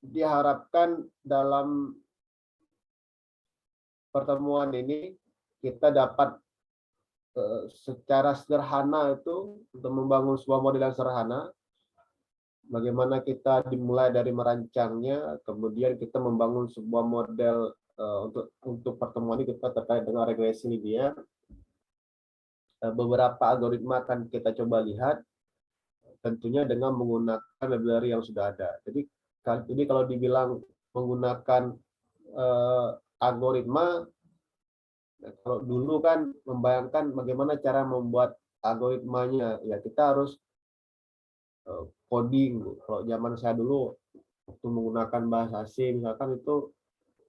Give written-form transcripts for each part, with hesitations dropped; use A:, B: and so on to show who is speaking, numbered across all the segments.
A: diharapkan dalam pertemuan ini kita dapat secara sederhana itu untuk membangun sebuah model yang sederhana. Bagaimana kita dimulai dari merancangnya, kemudian kita membangun sebuah model untuk pertemuan ini kita terkait dengan regresi linear. Beberapa algoritma akan kita coba lihat, tentunya dengan menggunakan library yang sudah ada. Jadi kalau dibilang menggunakan algoritma, kalau dulu kan membayangkan bagaimana cara membuat algoritmanya, ya kita harus coding. Kalau zaman saya dulu waktu menggunakan bahasa asing, misalkan itu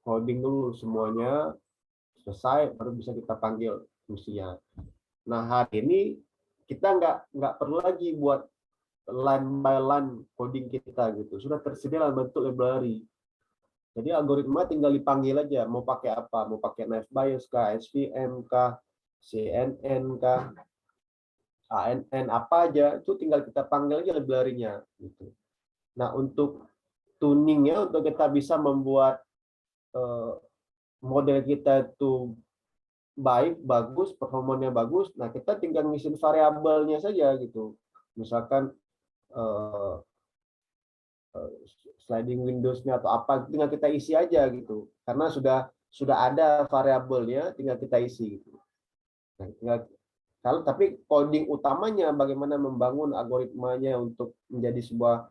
A: coding dulu semuanya selesai baru bisa kita panggil fungsinya. Nah hari ini kita nggak perlu lagi buat line by line coding kita gitu, sudah tersedia dalam bentuk library. Jadi algoritma tinggal dipanggil aja, mau pakai apa, mau pakai naive Bayes kah, SVM kah, CNN kah, ANN apa aja, itu tinggal kita panggil aja library-nya gitu. Nah untuk tuningnya, untuk kita bisa membuat model kita itu baik, bagus, performanya bagus, nah kita tinggal ngisi variabelnya saja gitu. Misalkan sliding Windows-nya atau apa, tinggal kita isi aja gitu. Karena sudah ada variabelnya, tinggal kita isi gitu. Nah, tapi coding utamanya bagaimana membangun algoritmanya untuk menjadi sebuah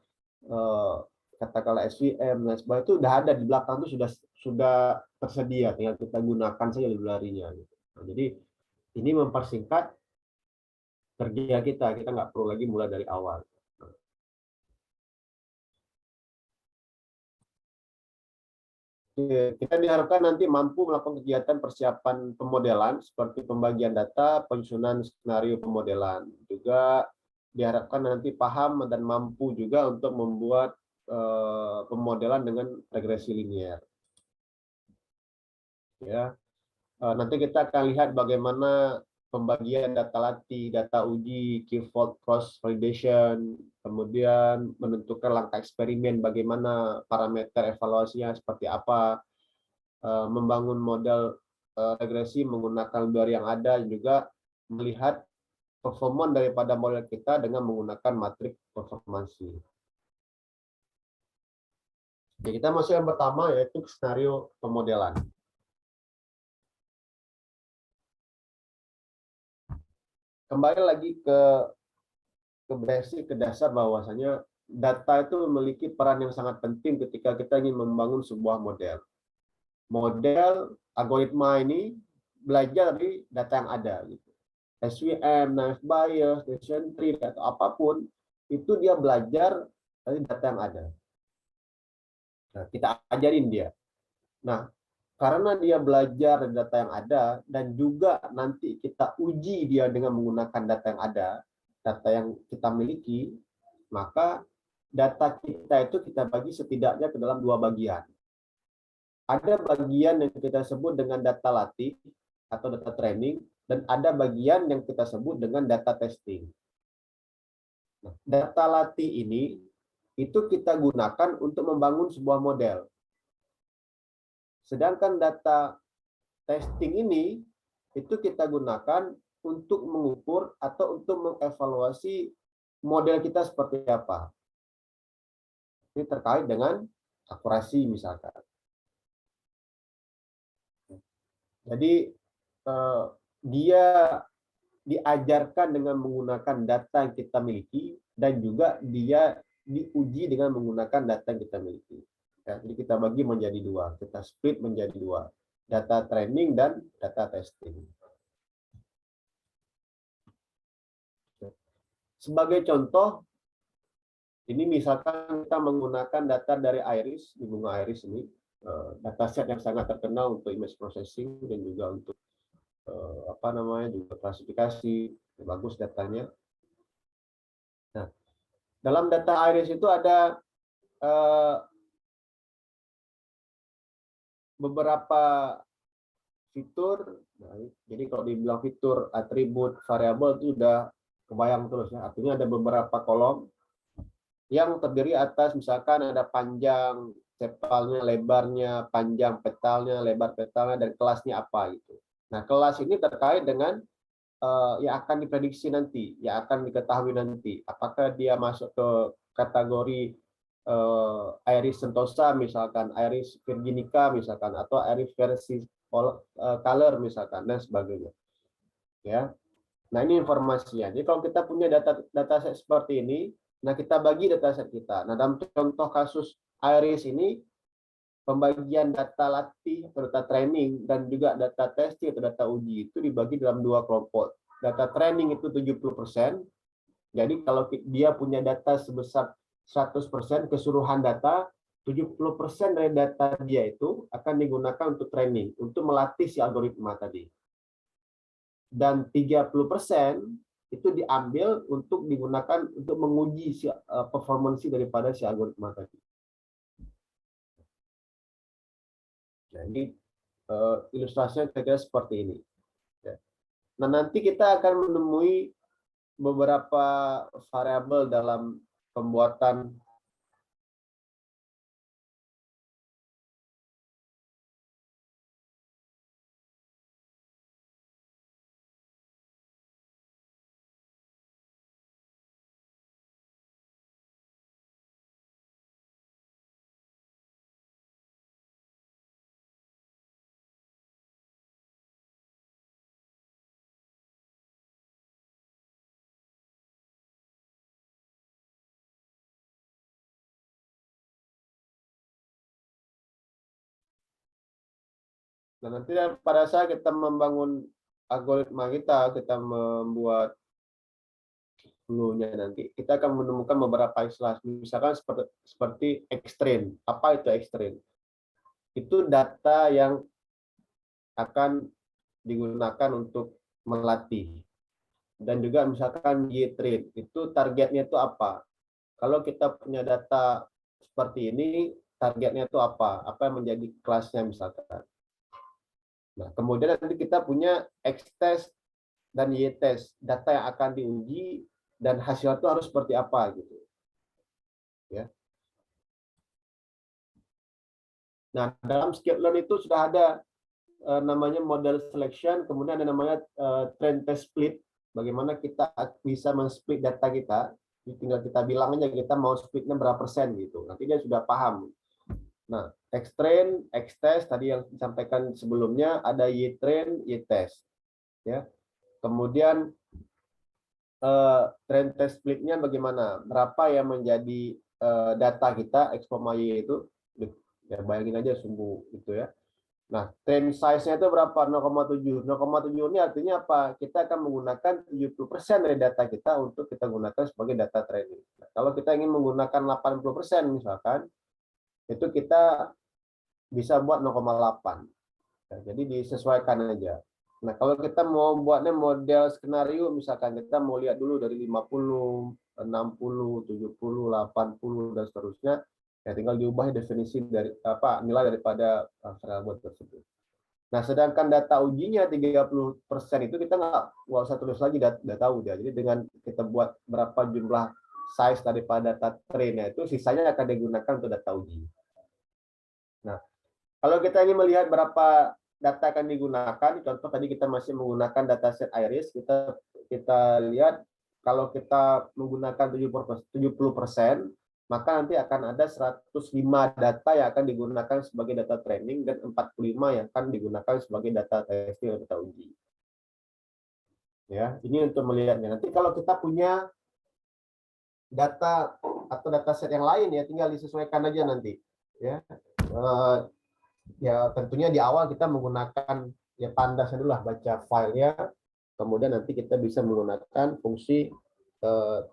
A: katakanlah SVM dan sebagainya itu udah ada di belakang, itu sudah tersedia, tinggal kita gunakan saja library-nya gitu. Nah, jadi ini mempersingkat kerja kita nggak perlu lagi mulai dari awal. Kita diharapkan nanti mampu melakukan kegiatan persiapan pemodelan seperti pembagian data, penyusunan skenario pemodelan. Juga diharapkan nanti paham dan mampu juga untuk membuat pemodelan dengan regresi linear. Ya, nanti kita akan lihat bagaimana pembagian data latih, data uji, key-value cross validation, kemudian menentukan langkah eksperimen, bagaimana parameter evaluasinya seperti apa, membangun model regresi menggunakan library yang ada, juga melihat performa daripada model kita dengan menggunakan matrik performansi. Jadi kita masuk yang pertama, yaitu skenario pemodelan. Kembali lagi ke basic, ke dasar, bahwasanya data itu memiliki peran yang sangat penting ketika kita ingin membangun sebuah model. Model algoritma ini belajar dari data yang ada gitu. SVM, naive Bayes, decision tree atau apapun itu dia belajar dari data yang ada. Nah, kita ajarin dia. Nah, karena dia belajar dari data yang ada dan juga nanti kita uji dia dengan menggunakan data yang ada, data yang kita miliki, maka data kita itu kita bagi setidaknya ke dalam dua bagian. Ada bagian yang kita sebut dengan data latih atau data training, dan ada bagian yang kita sebut dengan data testing. Nah, data latih ini itu kita gunakan untuk membangun sebuah model. Sedangkan data testing ini itu kita gunakan untuk mengukur atau untuk mengevaluasi model kita seperti apa. Ini terkait dengan akurasi misalkan. Jadi dia diajarkan dengan menggunakan data yang kita miliki dan juga dia diuji dengan menggunakan data yang kita miliki. Ya, jadi kita bagi menjadi dua, kita split menjadi dua, data training dan data testing. Sebagai contoh, ini misalkan kita menggunakan data dari Iris, di bunga Iris ini, dataset yang sangat terkenal untuk image processing dan juga untuk juga klasifikasi, bagus datanya. Nah, dalam data Iris itu ada beberapa fitur. Nah, jadi kalau dibilang fitur, atribut, variabel itu udah kebayang terus ya. Artinya ada beberapa kolom yang terdiri atas misalkan ada panjang sepalnya, lebarnya, panjang petalnya, lebar petalnya, dan kelasnya apa gitu. Nah, kelas ini terkait dengan yang akan diprediksi nanti, yang akan diketahui nanti. Apakah dia masuk ke kategori Iris sentosa misalkan, Iris virginica misalkan, atau Iris versi color misalkan, dan sebagainya. Ya. Nah, ini informasinya. Jadi kalau kita punya dataset seperti ini, nah kita bagi dataset kita. Nah, dalam contoh kasus Iris ini, pembagian data latih atau data training dan juga data testing atau data uji itu dibagi dalam dua kelompok. Data training itu 70%. Jadi kalau dia punya data sebesar 100% keseluruhan data, 70% dari data dia itu akan digunakan untuk training, untuk melatih si algoritma tadi. Dan 30% itu diambil untuk digunakan untuk menguji performansi daripada si algoritma tadi. Nah, ini ilustrasinya kira-kira seperti ini. Nah, nanti kita akan menemui beberapa variabel dalam pembuatan Nah, nanti pada saat kita membangun algoritma kita membuat clue-nya nanti, kita akan menemukan beberapa istilah. Misalkan seperti X-train. Apa itu X-train? Itu data yang akan digunakan untuk melatih. Dan juga misalkan Y-train. Itu targetnya itu apa? Kalau kita punya data seperti ini, targetnya itu apa? Apa yang menjadi kelasnya misalkan. Nah, kemudian nanti kita punya X-test dan Y-test, data yang akan diuji dan hasil itu harus seperti apa gitu. Ya. Nah, dalam skip-learn itu sudah ada namanya model selection, kemudian ada namanya trend test split. Bagaimana kita bisa men-split data kita, tinggal kita bilang aja kita mau splitnya berapa persen gitu. Nanti dia sudah paham. Nah, X-train, X-test tadi yang disampaikan sebelumnya, ada Y-train, Y-test. Ya. Kemudian trend test splitnya bagaimana? Berapa yang menjadi data kita X, Y itu? Ya, bayangin aja sungguh gitu ya. Nah, trend size-nya itu berapa? 0,7. 0,7 ini artinya apa? Kita akan menggunakan 70% dari data kita untuk kita gunakan sebagai data training. Nah, kalau kita ingin menggunakan 80% misalkan, itu kita bisa buat 0,8. Nah, jadi disesuaikan aja. Nah, kalau kita mau buatnya model skenario, misalkan kita mau lihat dulu dari 50, 60, 70, 80, dan seterusnya, ya tinggal diubah definisi dari nilai daripada variabel tersebut. Nah, sedangkan data ujinya 30% itu kita nggak usah tulis lagi data uji. Jadi dengan kita buat berapa jumlah size daripada data train-nya itu, sisanya akan digunakan untuk data uji. Nah, kalau kita ingin melihat berapa data akan digunakan, contoh tadi kita masih menggunakan dataset Iris, kita lihat kalau kita menggunakan 70%, maka nanti akan ada 105 data yang akan digunakan sebagai data training dan 45 yang akan digunakan sebagai data testing atau data uji. Ya, ini untuk melihatnya. Nanti kalau kita punya data atau dataset yang lain ya tinggal disesuaikan aja nanti. Ya, tentunya di awal kita menggunakan ya pandas dulu lah, baca filenya, kemudian nanti kita bisa menggunakan fungsi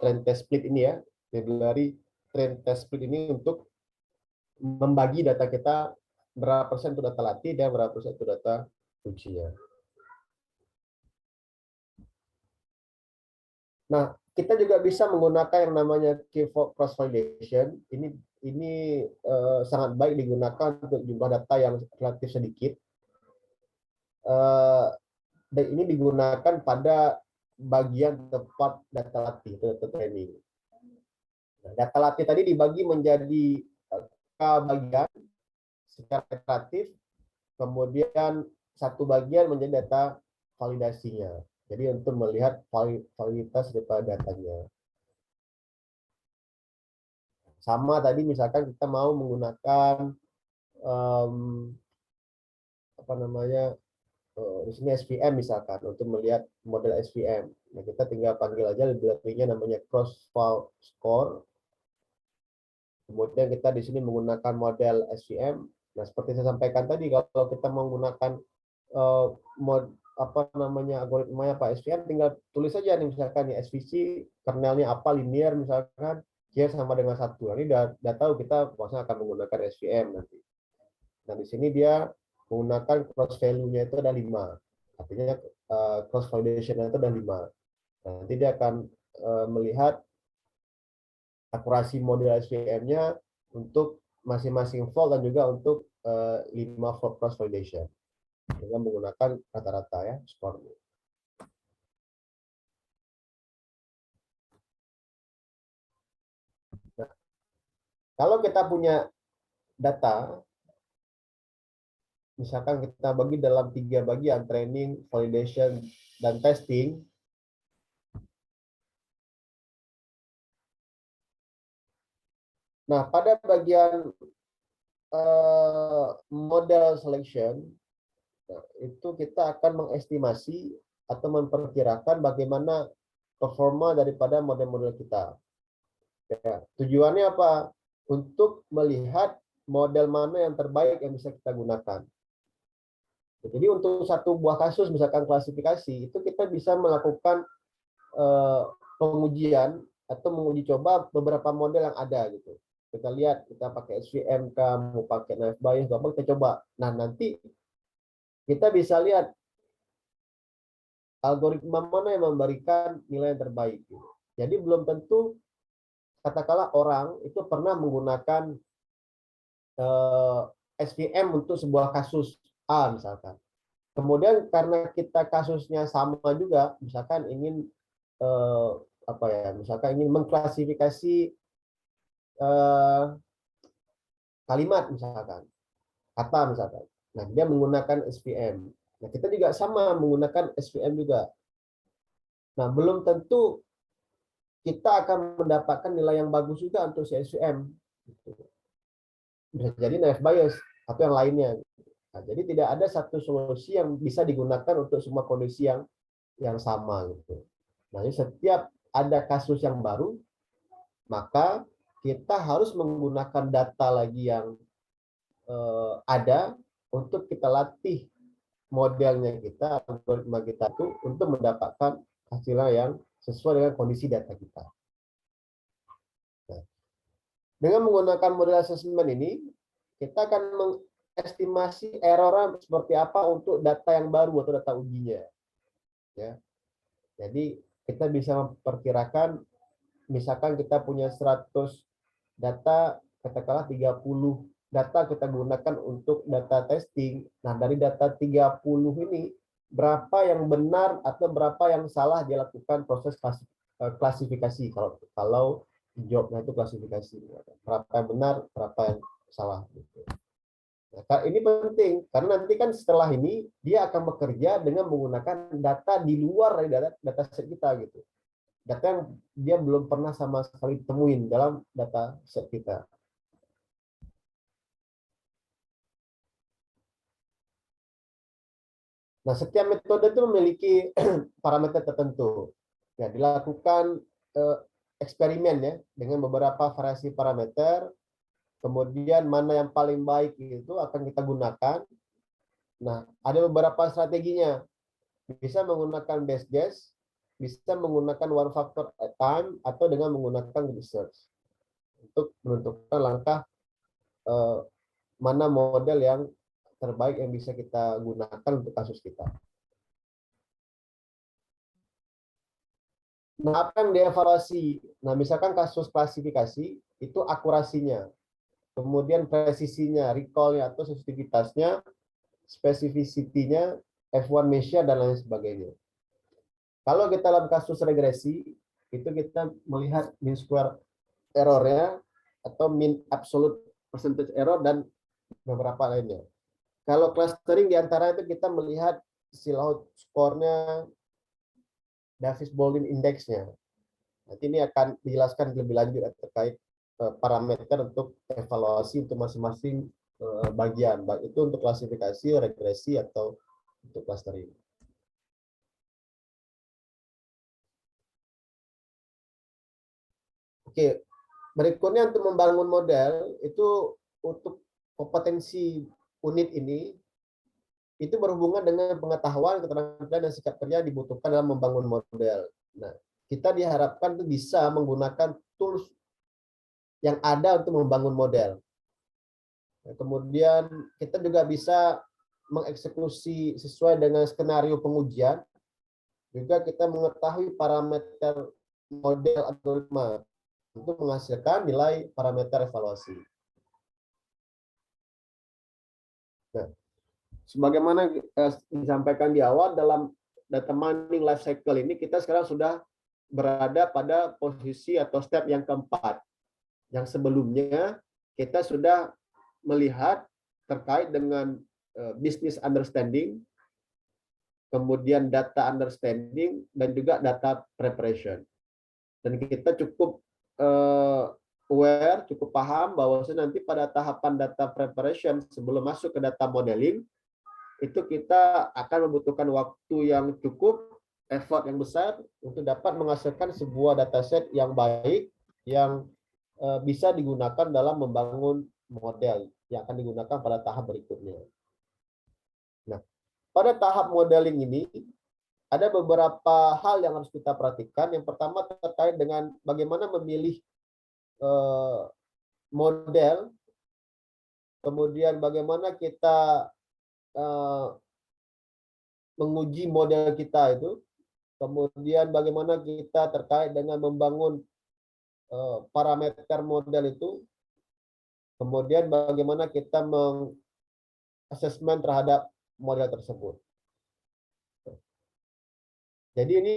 A: trend test split ini ya, dari trend test split ini untuk membagi data kita berapa persen itu data latih dan berapa persen itu data ujian. Nah, kita juga bisa menggunakan yang namanya keyword cross validation. Ini sangat baik digunakan untuk jumlah data yang relatif sedikit. Dan ini digunakan pada bagian tempat data latih, data training. Data latih tadi dibagi menjadi bagian secara iteratif, kemudian satu bagian menjadi data validasinya. Jadi untuk melihat validitas daripada datanya. Sama tadi misalkan kita mau menggunakan apa namanya, di sini SVM misalkan untuk melihat model SVM. Nah, kita tinggal panggil aja library-nya namanya cross-file score. Kemudian kita di sini menggunakan model SVM. Nah, seperti saya sampaikan tadi, kalau kita menggunakan apa namanya algoritmanya Pak SVM, tinggal tulis saja nih misalkan nih SVC kernelnya apa, linear misalkan dia sama dengan 1. Nah, ini udah tahu kita maksudnya akan menggunakan SVM nanti. Nah, di sini dia menggunakan cross value-nya itu ada 5. Artinya cross validation itu ada 5. Nah, nanti dia akan melihat akurasi model SVM-nya untuk masing-masing fault dan juga untuk 5 fault cross validation dengan menggunakan rata-rata ya skornya. Nah, kalau kita punya data, misalkan kita bagi dalam 3 bagian, training, validation, dan testing. Nah, pada bagian model selection, itu kita akan mengestimasi atau memperkirakan bagaimana performa daripada model-model kita. Ya, tujuannya apa? Untuk melihat model mana yang terbaik yang bisa kita gunakan. Jadi untuk satu buah kasus, misalkan klasifikasi, itu kita bisa melakukan pengujian atau menguji coba beberapa model yang ada gitu. Kita lihat, kita pakai SVM, mau pakai naive Bayes, kita coba. Nah, nanti kita bisa lihat algoritma mana yang memberikan nilai yang terbaik. Gitu. Jadi belum tentu, katakanlah orang itu pernah menggunakan SVM untuk sebuah kasus A misalkan. Kemudian karena kita kasusnya sama juga, misalkan ingin apa ya, misalkan ingin mengklasifikasi kalimat misalkan, kata misalkan. Nah, dia menggunakan SVM. Nah, kita juga sama menggunakan SVM juga. Nah, belum tentu kita akan mendapatkan nilai yang bagus juga untuk si SVM. Bisa jadi naive Bayes atau yang lainnya. Nah, jadi tidak ada satu solusi yang bisa digunakan untuk semua kondisi yang sama gitu. Nah, setiap ada kasus yang baru, maka kita harus menggunakan data lagi yang ada untuk kita latih modelnya kita, algoritma kita itu untuk mendapatkan hasilnya yang sesuai dengan kondisi data kita. Nah, dengan menggunakan model assessment ini, kita akan mengestimasi error seperti apa untuk data yang baru atau data ujinya. Ya. Jadi kita bisa memperkirakan, misalkan kita punya 100 data, katakanlah 30 data kita gunakan untuk data testing. Nah, dari data 30 ini, berapa yang benar atau berapa yang salah dilakukan proses klasifikasi. Kalau jawabnya itu klasifikasi. Berapa yang benar, berapa yang salah. Nah, ini penting, karena nanti kan setelah ini, dia akan bekerja dengan menggunakan data di luar dari data set kita. Gitu. Data yang dia belum pernah sama sekali temuin dalam data set kita. Nah, setiap metode itu memiliki parameter tertentu. Ya, dilakukan eksperimen ya dengan beberapa variasi parameter. Kemudian mana yang paling baik itu akan kita gunakan. Nah, ada beberapa strateginya. Bisa menggunakan best guess, bisa menggunakan one factor at time, atau dengan menggunakan research untuk menentukan langkah mana model yang terbaik yang bisa kita gunakan untuk kasus kita. Nah, apa yang dievaluasi? Nah, misalkan kasus klasifikasi, itu akurasinya, kemudian presisinya, recall-nya atau sensitivitasnya, spesifisitinya, F1 measure, dan lain sebagainya. Kalau kita dalam kasus regresi, itu kita melihat mean square error-nya atau mean absolute percentage error, dan beberapa lainnya. Kalau clustering diantara itu kita melihat silaut skornya, Davis Baldwin Index-nya. Nanti ini akan dijelaskan lebih lanjut terkait parameter untuk evaluasi untuk masing-masing bagian, baik itu untuk klasifikasi, regresi, atau untuk clustering. Oke, berikutnya untuk membangun model itu untuk kompetensi unit ini itu berhubungan dengan pengetahuan, keterampilan, dan sikap kerja dibutuhkan dalam membangun model. Nah, kita diharapkan itu bisa menggunakan tools yang ada untuk membangun model. Nah, kemudian kita juga bisa mengeksekusi sesuai dengan skenario pengujian. Juga kita mengetahui parameter model algoritma untuk menghasilkan nilai parameter evaluasi. Nah, sebagaimana disampaikan di awal, dalam data mining life cycle ini kita sekarang sudah berada pada posisi atau step yang keempat. Yang sebelumnya kita sudah melihat terkait dengan business understanding, kemudian data understanding, dan juga data preparation. Dan kita cukup aware, cukup paham bahwa nanti pada tahapan data preparation sebelum masuk ke data modeling, itu kita akan membutuhkan waktu yang cukup, effort yang besar untuk dapat menghasilkan sebuah dataset yang baik, yang bisa digunakan dalam membangun model yang akan digunakan pada tahap berikutnya. Nah, pada tahap modeling ini, ada beberapa hal yang harus kita perhatikan. Yang pertama terkait dengan bagaimana memilih model, kemudian bagaimana kita menguji model kita itu, kemudian bagaimana kita terkait dengan membangun parameter model itu, kemudian bagaimana kita mengassessment terhadap model tersebut. Jadi ini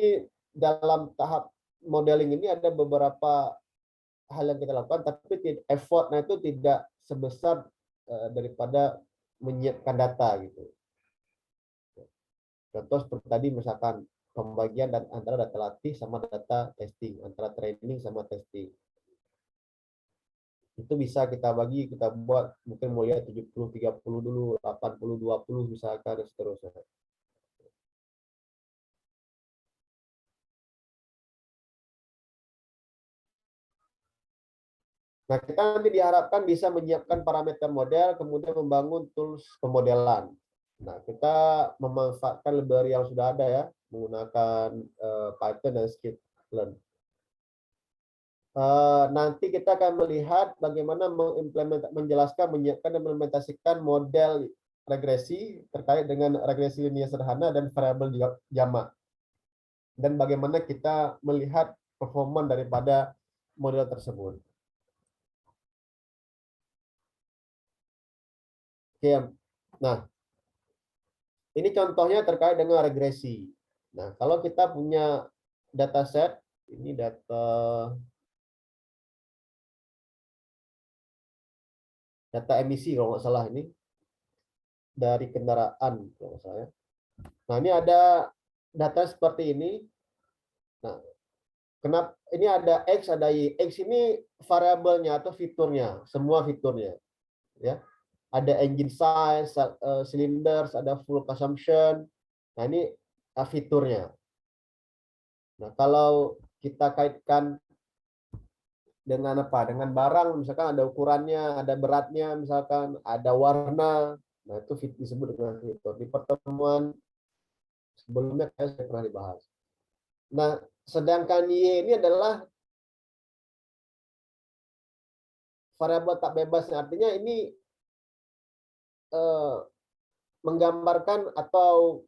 A: dalam tahap modeling ini ada beberapa hal yang kita lakukan, tapi effortnya itu tidak sebesar daripada menyiapkan data gitu. Contoh seperti tadi misalkan pembagian dan antara data latih sama data testing, antara training sama testing. Itu bisa kita bagi, kita buat mungkin mulai 70-30 dulu, 80-20 misalkan, dan seterusnya. Nah, kita nanti diharapkan bisa menyiapkan parameter model, kemudian membangun tools pemodelan. Nah, kita memanfaatkan library yang sudah ada ya, menggunakan Python dan Scikit-learn. Nanti kita akan melihat bagaimana menjelaskan, menyiapkan, dan mengimplementasikan model regresi terkait dengan regresi linear sederhana dan variabel jamak. Dan bagaimana kita melihat performa daripada model tersebut. Oke, nah ini contohnya terkait dengan regresi. Nah, kalau kita punya dataset, ini data emisi kalau nggak salah ini dari kendaraan kalau nggak salah. Nah, ini ada data seperti ini. Nah, kenapa ini ada X, ada Y. X ini variabelnya atau fiturnya, semua fiturnya, ya. Ada engine size, cylinders, ada fuel consumption. Nah, ini fiturnya. Nah, kalau kita kaitkan dengan apa? Dengan barang, misalkan ada ukurannya, ada beratnya, misalkan ada warna. Nah, itu disebut dengan fitur. Di pertemuan sebelumnya saya pernah dibahas. Nah, sedangkan Y ini adalah variabel tak bebas. Artinya ini menggambarkan atau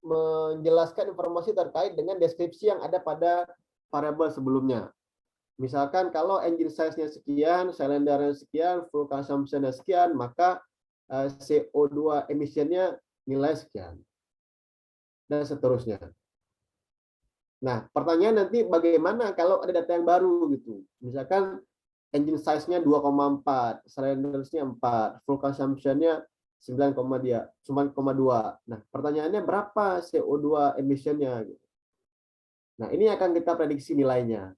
A: menjelaskan informasi terkait dengan deskripsi yang ada pada variabel sebelumnya. Misalkan kalau engine size-nya sekian, cylinder-nya sekian, fuel consumption-nya sekian, maka CO2 emission-nya nilai sekian. Dan seterusnya. Nah, pertanyaan nanti bagaimana kalau ada data yang baru gitu. Misalkan engine size-nya 2,4, cylinders-nya 4, fuel consumption-nya 9,2. Nah, pertanyaannya berapa CO2 emission-nya? Nah, ini akan kita prediksi nilainya.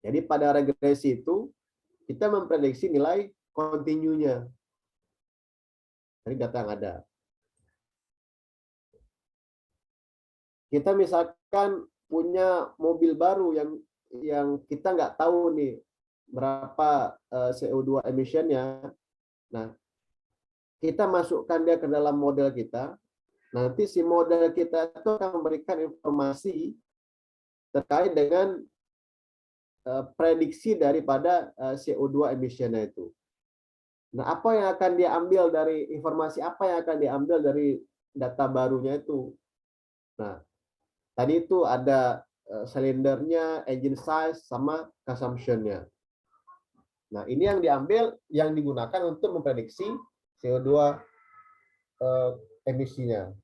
A: Jadi pada regresi itu kita memprediksi nilai continue-nya dari data yang ada. Kita misalkan punya mobil baru yang kita nggak tahu nih berapa CO2 emission-nya. Nah, kita masukkan dia ke dalam model kita. Nanti si model kita itu akan memberikan informasi terkait dengan prediksi daripada CO2 emission-nya itu. Nah, apa yang akan diambil dari informasi apa yang akan diambil dari data barunya itu? Nah, tadi itu ada silindernya, engine size, sama consumption-nya. Nah, ini yang diambil, yang digunakan untuk memprediksi CO2 emisinya.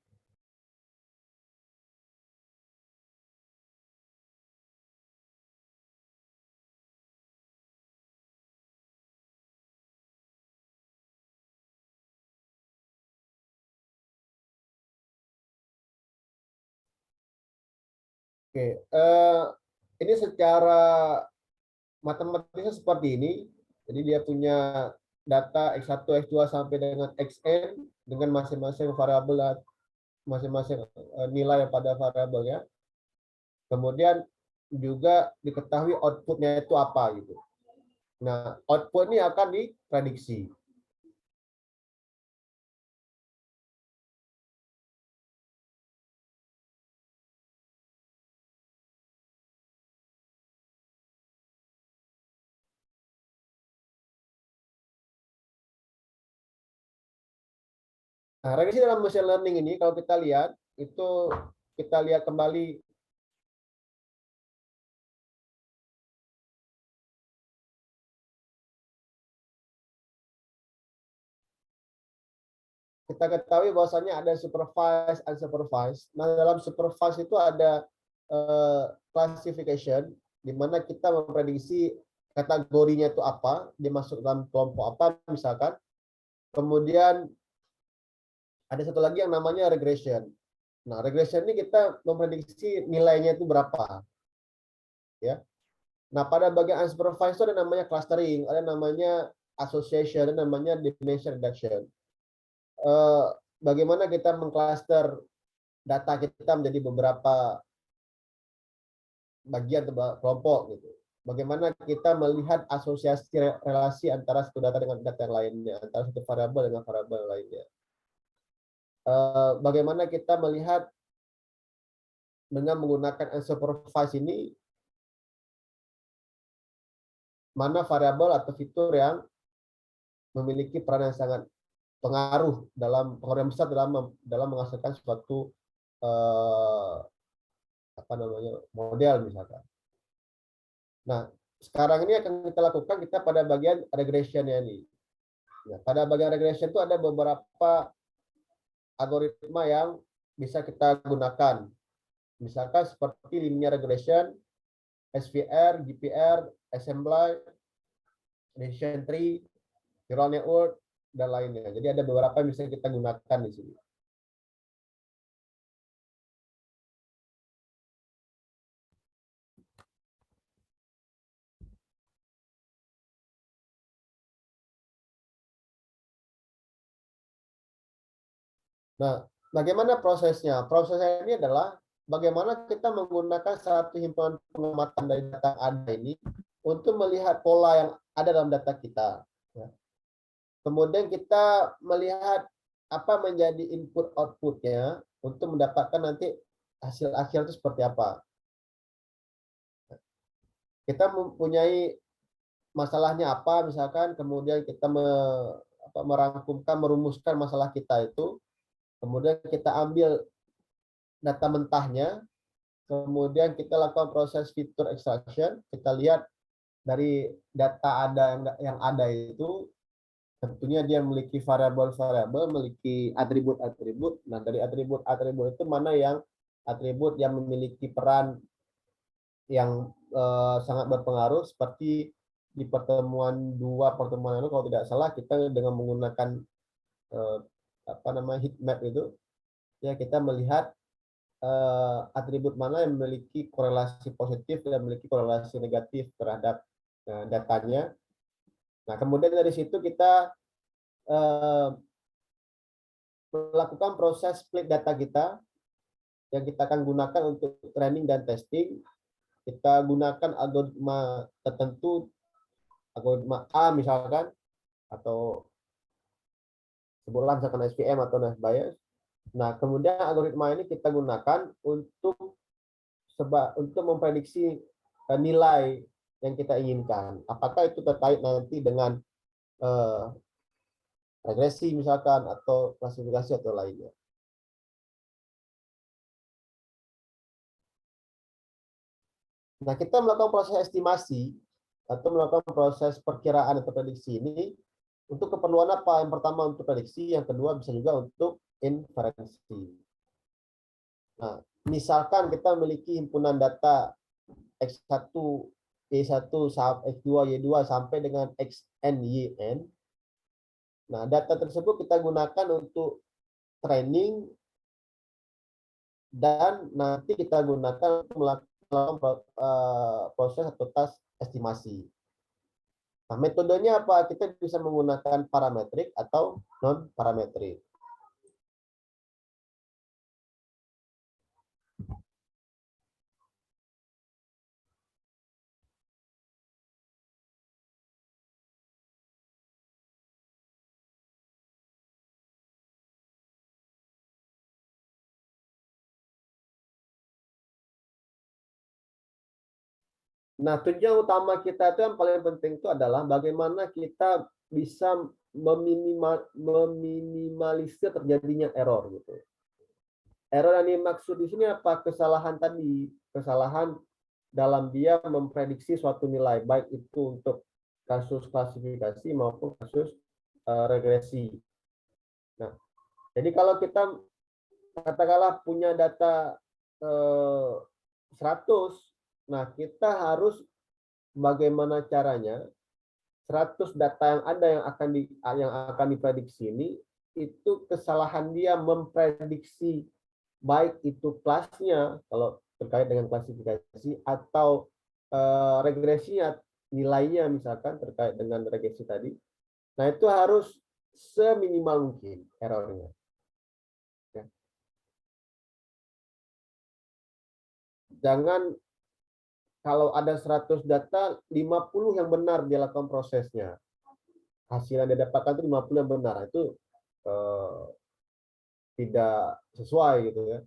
A: Oke, ini secara matematisnya seperti ini. Jadi dia punya data X1, X2 sampai dengan Xn dengan masing-masing variabel, masing-masing nilai pada variabelnya. Kemudian juga diketahui outputnya itu apa gitu. Nah, output ini akan diprediksi. Nah, regresi dalam machine learning ini kalau kita lihat itu kita lihat kembali kita ketahui bahwasannya ada supervised, unsupervised. Nah, dalam supervised itu ada classification di mana kita memprediksi kategorinya itu apa, dia masuk dalam kelompok apa misalkan. Kemudian ada satu lagi yang namanya regression. Nah, regression ini kita memprediksi nilainya itu berapa. Ya. Nah, pada bagian unsupervised itu ada namanya clustering, ada namanya association, ada namanya dimension reduction. Bagaimana kita mengcluster data kita menjadi beberapa bagian atau kelompok gitu. Bagaimana kita melihat asosiasi relasi antara satu data dengan data yang lainnya, antara satu variabel dengan variabel lainnya. Bagaimana kita melihat dengan menggunakan unsupervised ini mana variabel atau fitur yang memiliki peran yang sangat pengaruh yang besar dalam menghasilkan suatu model misalkan. Nah, sekarang ini akan kita lakukan kita pada bagian regression-nya ini. Nah, pada bagian regression itu ada beberapa algoritma yang bisa kita gunakan. Misalkan seperti linear regression, SVR, GPR, assembly, decision tree, neural network, dan lainnya. Jadi ada beberapa yang bisa kita gunakan di sini. Nah, bagaimana prosesnya? Prosesnya ini adalah bagaimana kita menggunakan satu himpunan pengamatan dari data yang ada ini untuk melihat pola yang ada dalam data kita. Kemudian kita melihat apa menjadi input outputnya untuk mendapatkan nanti hasil akhir itu seperti apa. Kita mempunyai masalahnya apa, misalkan, kemudian kita merangkumkan, merumuskan masalah kita itu, kemudian kita ambil data mentahnya, kemudian kita lakukan proses fitur extraction, kita lihat dari data yang ada itu, tentunya dia memiliki variabel-variabel, memiliki atribut-atribut. Nah, dari atribut-atribut itu mana yang atribut yang memiliki peran yang sangat berpengaruh, seperti di pertemuan lalu kalau tidak salah kita dengan menggunakan apa namanya heat map itu, ya kita melihat atribut mana yang memiliki korelasi positif dan memiliki korelasi negatif terhadap datanya. Nah, kemudian dari situ kita melakukan proses split data kita yang kita akan gunakan untuk training dan testing. Kita gunakan algoritma tertentu, algoritma A misalkan, atau sebutlah misalkan SVM atau Nash Bayes. Nah, kemudian algoritma ini kita gunakan untuk memprediksi nilai yang kita inginkan. Apakah itu terkait nanti dengan regresi misalkan, atau klasifikasi atau lainnya. Nah, kita melakukan proses estimasi atau melakukan proses perkiraan atau prediksi ini untuk keperluan apa? Yang pertama untuk prediksi, yang kedua bisa juga untuk inferensi. Nah, misalkan kita memiliki himpunan data X1, Y1, X2, Y2 sampai dengan XN, YN. Nah, data tersebut kita gunakan untuk training dan nanti kita gunakan untuk melakukan proses atau tes estimasi. Nah, metodenya apa? Kita bisa menggunakan parametrik atau non-parametrik. Nah, tujuan utama kita itu yang paling penting itu adalah bagaimana kita bisa meminimalisir terjadinya error gitu. Error yang dimaksud di sini apa? Kesalahan tadi, kesalahan dalam dia memprediksi suatu nilai, baik itu untuk kasus klasifikasi maupun kasus regresi. Nah, jadi kalau kita katakanlah punya data 100, nah kita harus bagaimana caranya 100 data yang ada yang akan diprediksi ini, itu kesalahan dia memprediksi baik itu kelasnya kalau terkait dengan klasifikasi atau regresinya, nilainya misalkan terkait dengan regresi tadi. Nah, itu harus seminimal mungkin errornya. Ya. Jangan kalau ada 100 data, 50 yang benar dia lakukan prosesnya. Hasil yang dia dapatkan itu 50 yang benar. Itu tidak sesuai gitu ya.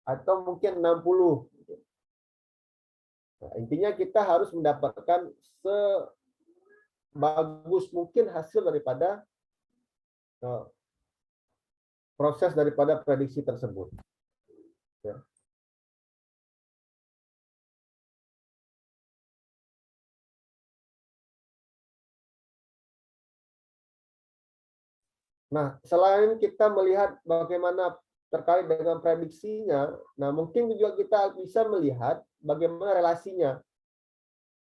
A: Atau mungkin 60. Nah, intinya kita harus mendapatkan sebagus mungkin hasil daripada proses daripada prediksi tersebut. Ya. Nah, selain kita melihat bagaimana terkait dengan prediksinya, nah mungkin juga kita bisa melihat bagaimana relasinya.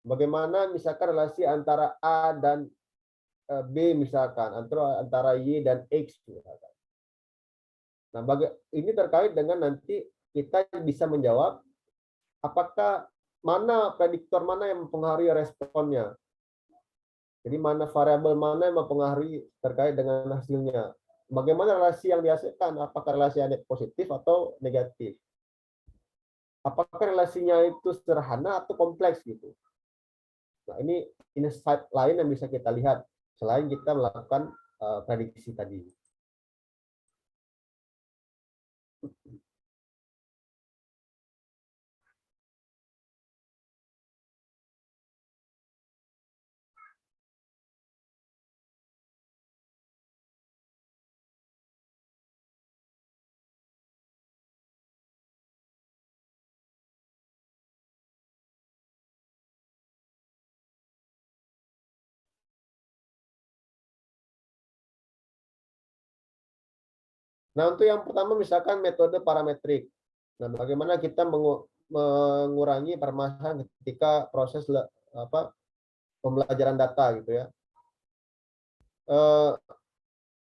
A: Bagaimana misalkan relasi antara A dan B misalkan, antara Y dan X misalkan. Nah, ini terkait dengan nanti kita bisa menjawab apakah prediktor mana yang mempengaruhi responnya. Jadi mana variabel mana yang mempengaruhi terkait dengan hasilnya. Bagaimana relasi yang dihasilkan? Apakah relasi yang positif atau negatif? Apakah relasinya itu sederhana atau kompleks gitu? Nah, ini insight lain yang bisa kita lihat selain kita melakukan prediksi tadi. Nah, untuk yang pertama misalkan metode parametrik. Nah, bagaimana kita mengurangi permasalahan ketika proses pembelajaran data gitu ya.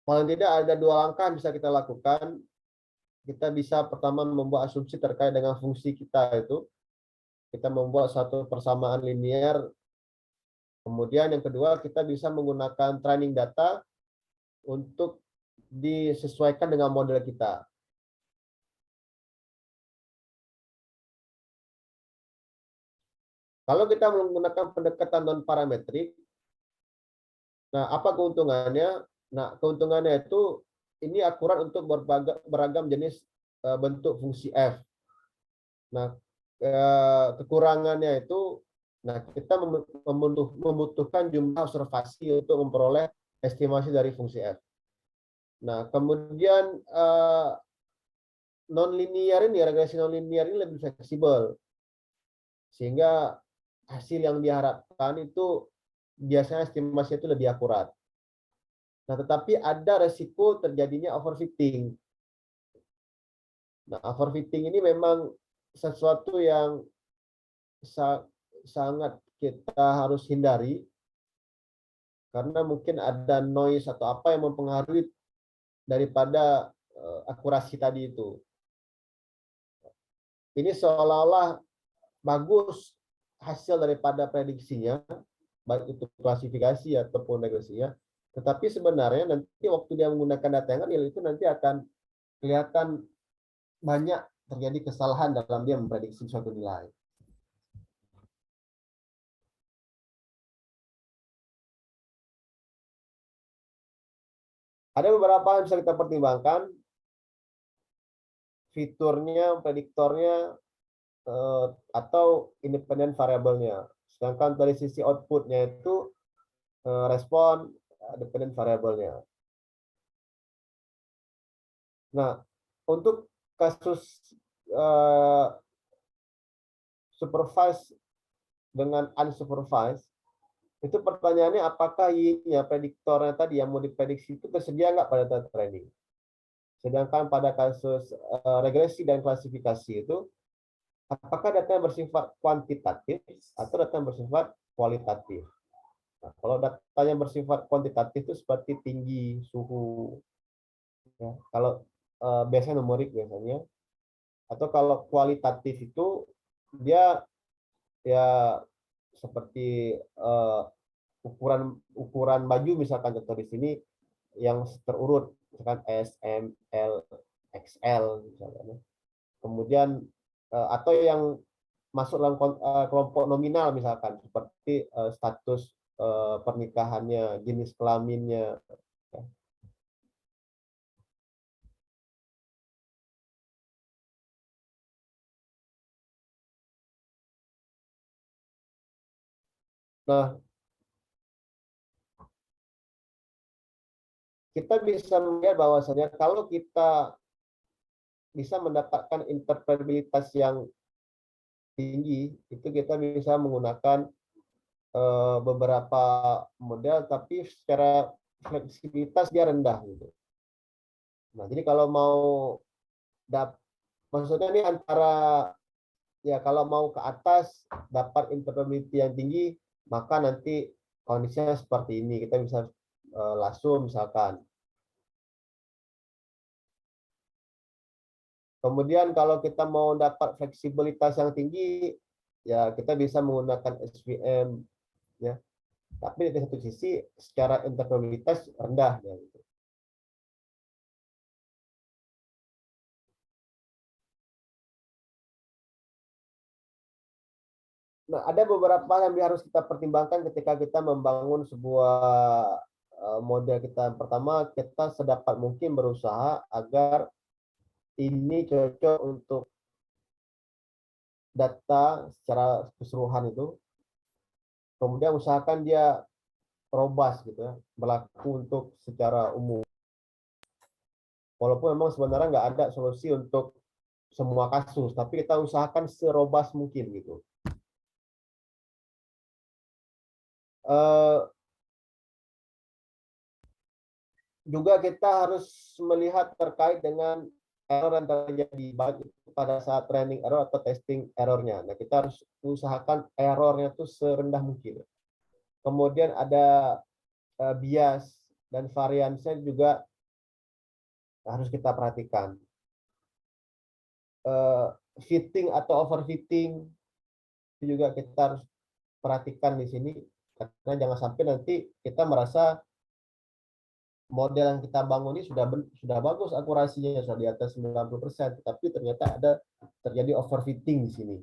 A: Paling tidak ada 2 langkah yang bisa kita lakukan. Kita bisa pertama membuat asumsi terkait dengan fungsi kita itu. Kita membuat satu persamaan linear. Kemudian yang kedua, kita bisa menggunakan training data untuk disesuaikan dengan model kita. Kalau kita menggunakan pendekatan non-parametrik, nah apa keuntungannya? Nah, keuntungannya itu ini akurat untuk beragam jenis bentuk fungsi f. Nah, kekurangannya itu, nah kita membutuhkan jumlah observasi untuk memperoleh estimasi dari fungsi f. Nah, kemudian regresi non-linear ini lebih fleksibel, sehingga hasil yang diharapkan itu biasanya estimasi itu lebih akurat. Nah, tetapi ada resiko terjadinya overfitting. Nah, overfitting ini memang sesuatu yang sangat kita harus hindari, karena mungkin ada noise atau apa yang mempengaruhi daripada akurasi tadi itu. Ini seolah-olah bagus hasil daripada prediksinya, baik itu klasifikasi ataupun regresinya, tetapi sebenarnya nanti waktu dia menggunakan data yang real itu nanti akan kelihatan banyak terjadi kesalahan dalam dia memprediksi suatu nilai. Ada beberapa yang bisa kita pertimbangkan, fiturnya, prediktornya, atau independent variabelnya. Sedangkan dari sisi outputnya itu respon dependent variabelnya. Nah, untuk kasus supervised dengan unsupervised, itu pertanyaannya apakah Y-nya, prediktornya tadi yang mau diprediksi itu tersedia nggak pada data training. Sedangkan pada kasus regresi dan klasifikasi itu, apakah data yang bersifat kuantitatif atau data yang bersifat kualitatif. Nah, kalau datanya bersifat kuantitatif itu seperti tinggi, suhu, ya. Kalau biasanya numerik biasanya, atau kalau kualitatif itu dia ya seperti ukuran baju misalkan, contoh di sini yang terurut misalkan S, M, L, XL misalkan. Kemudian atau yang masuk dalam kelompok nominal misalkan seperti status pernikahannya, jenis kelaminnya. Nah, kita bisa melihat bahwasanya kalau kita bisa mendapatkan interpretabilitas yang tinggi, itu kita bisa menggunakan beberapa model, tapi secara fleksibilitas dia rendah gitu. Nah, jadi kalau mau maksudnya ini antara ya kalau mau ke atas dapat interpretability yang tinggi, maka nanti kondisinya seperti ini, kita bisa langsung misalkan. Kemudian kalau kita mau dapat fleksibilitas yang tinggi, ya kita bisa menggunakan SVM, ya. Tapi di satu sisi secara interpretabilitas rendah, ya. Gitu. Nah, ada beberapa yang harus kita pertimbangkan ketika kita membangun sebuah model kita. Pertama, kita sedapat mungkin berusaha agar ini cocok untuk data secara keseluruhan itu. Kemudian usahakan dia robust gitu ya, berlaku untuk secara umum. Walaupun memang sebenarnya nggak ada solusi untuk semua kasus, tapi kita usahakan serobust mungkin gitu. Juga kita harus melihat terkait dengan error yang terjadi baik pada saat training error atau testing errornya. Nah, kita harus usahakan errornya itu serendah mungkin. Kemudian ada bias dan variansnya juga harus kita perhatikan. Fitting atau overfitting itu juga kita harus perhatikan di sini, karena jangan sampai nanti kita merasa model yang kita bangun ini sudah bagus akurasinya, sudah di atas 90%, tapi ternyata ada terjadi overfitting di sini.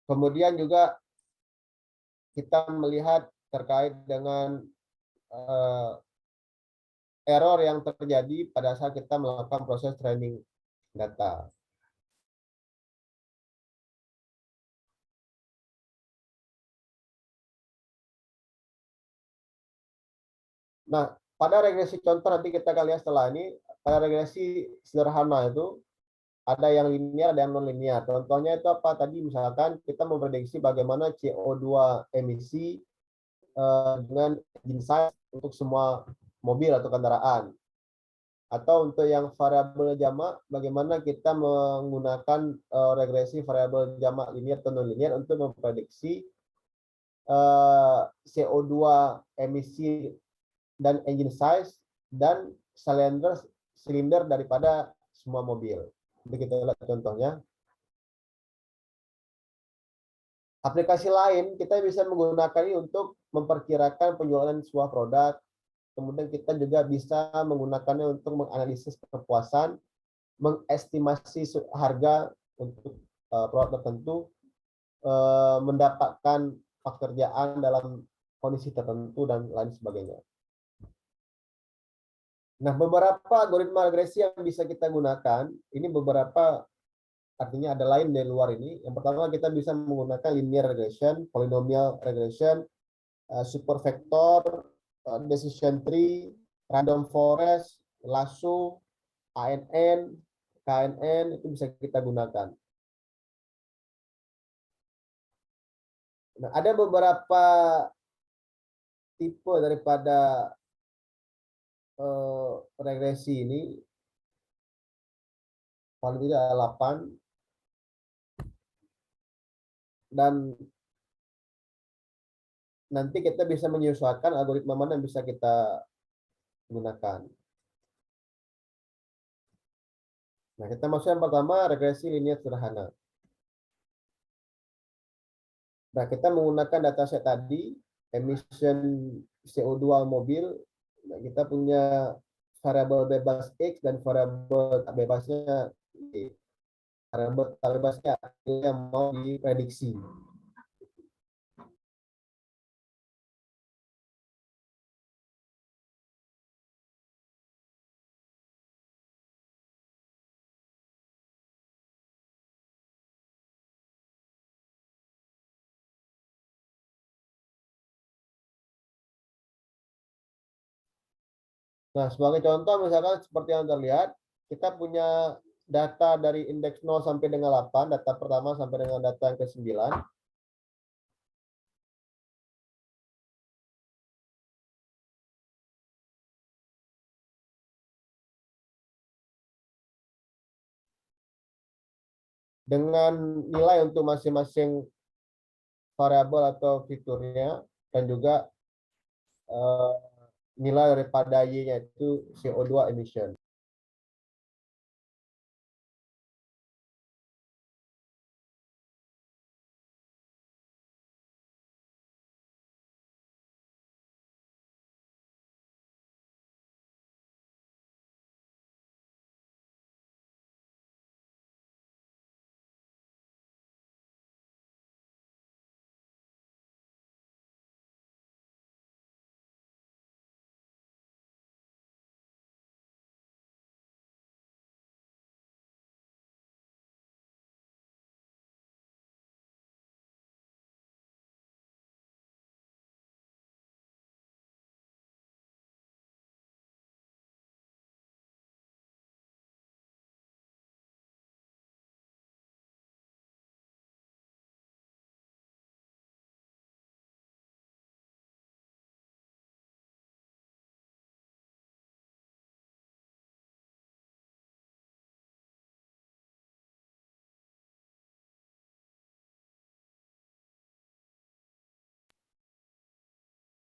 A: Kemudian juga kita melihat terkait dengan error yang terjadi pada saat kita melakukan proses training data. Nah, pada regresi contoh nanti kita akan lihat setelah ini, pada regresi sederhana itu ada yang linear, ada yang non linear. Contohnya itu apa? Tadi misalkan kita memprediksi bagaimana CO2 emisi dengan engine size untuk semua mobil atau kendaraan. Atau untuk yang variabel jamak, bagaimana kita menggunakan regresi variabel jamak linear atau non linear untuk memprediksi CO2 emisi dan engine size dan silinder daripada semua mobil. Begitu contohnya. Aplikasi lain kita bisa menggunakan ini untuk memperkirakan penjualan sebuah produk. Kemudian kita juga bisa menggunakannya untuk menganalisis kepuasan, mengestimasi harga untuk produk tertentu, mendapatkan pekerjaan dalam kondisi tertentu dan lain sebagainya. Nah, beberapa algoritma regresi yang bisa kita gunakan, ini beberapa, artinya ada lain dari luar ini. Yang pertama kita bisa menggunakan linear regression, polynomial regression, super vector, decision tree, random forest, lasso, ANN, KNN, itu bisa kita gunakan. Nah, ada beberapa tipe daripada regresi ini, paling tidak ada 8, dan nanti kita bisa menyesuaikan algoritma mana yang bisa kita gunakan. Nah, kita masuk yang pertama, regresi linear sederhana. Nah, kita menggunakan dataset tadi, emission CO2 mobil. Nah, kita punya variabel bebas X dan variabel tak bebasnya Y. Variabel tak bebasnya yang mau diprediksi. Nah, sebagai contoh misalkan seperti yang terlihat, kita punya data dari indeks 0 sampai dengan 8, data pertama sampai dengan data yang ke-9. Dengan nilai untuk masing-masing variabel atau fiturnya, dan juga nilai daripada Y-nya itu CO2 emission.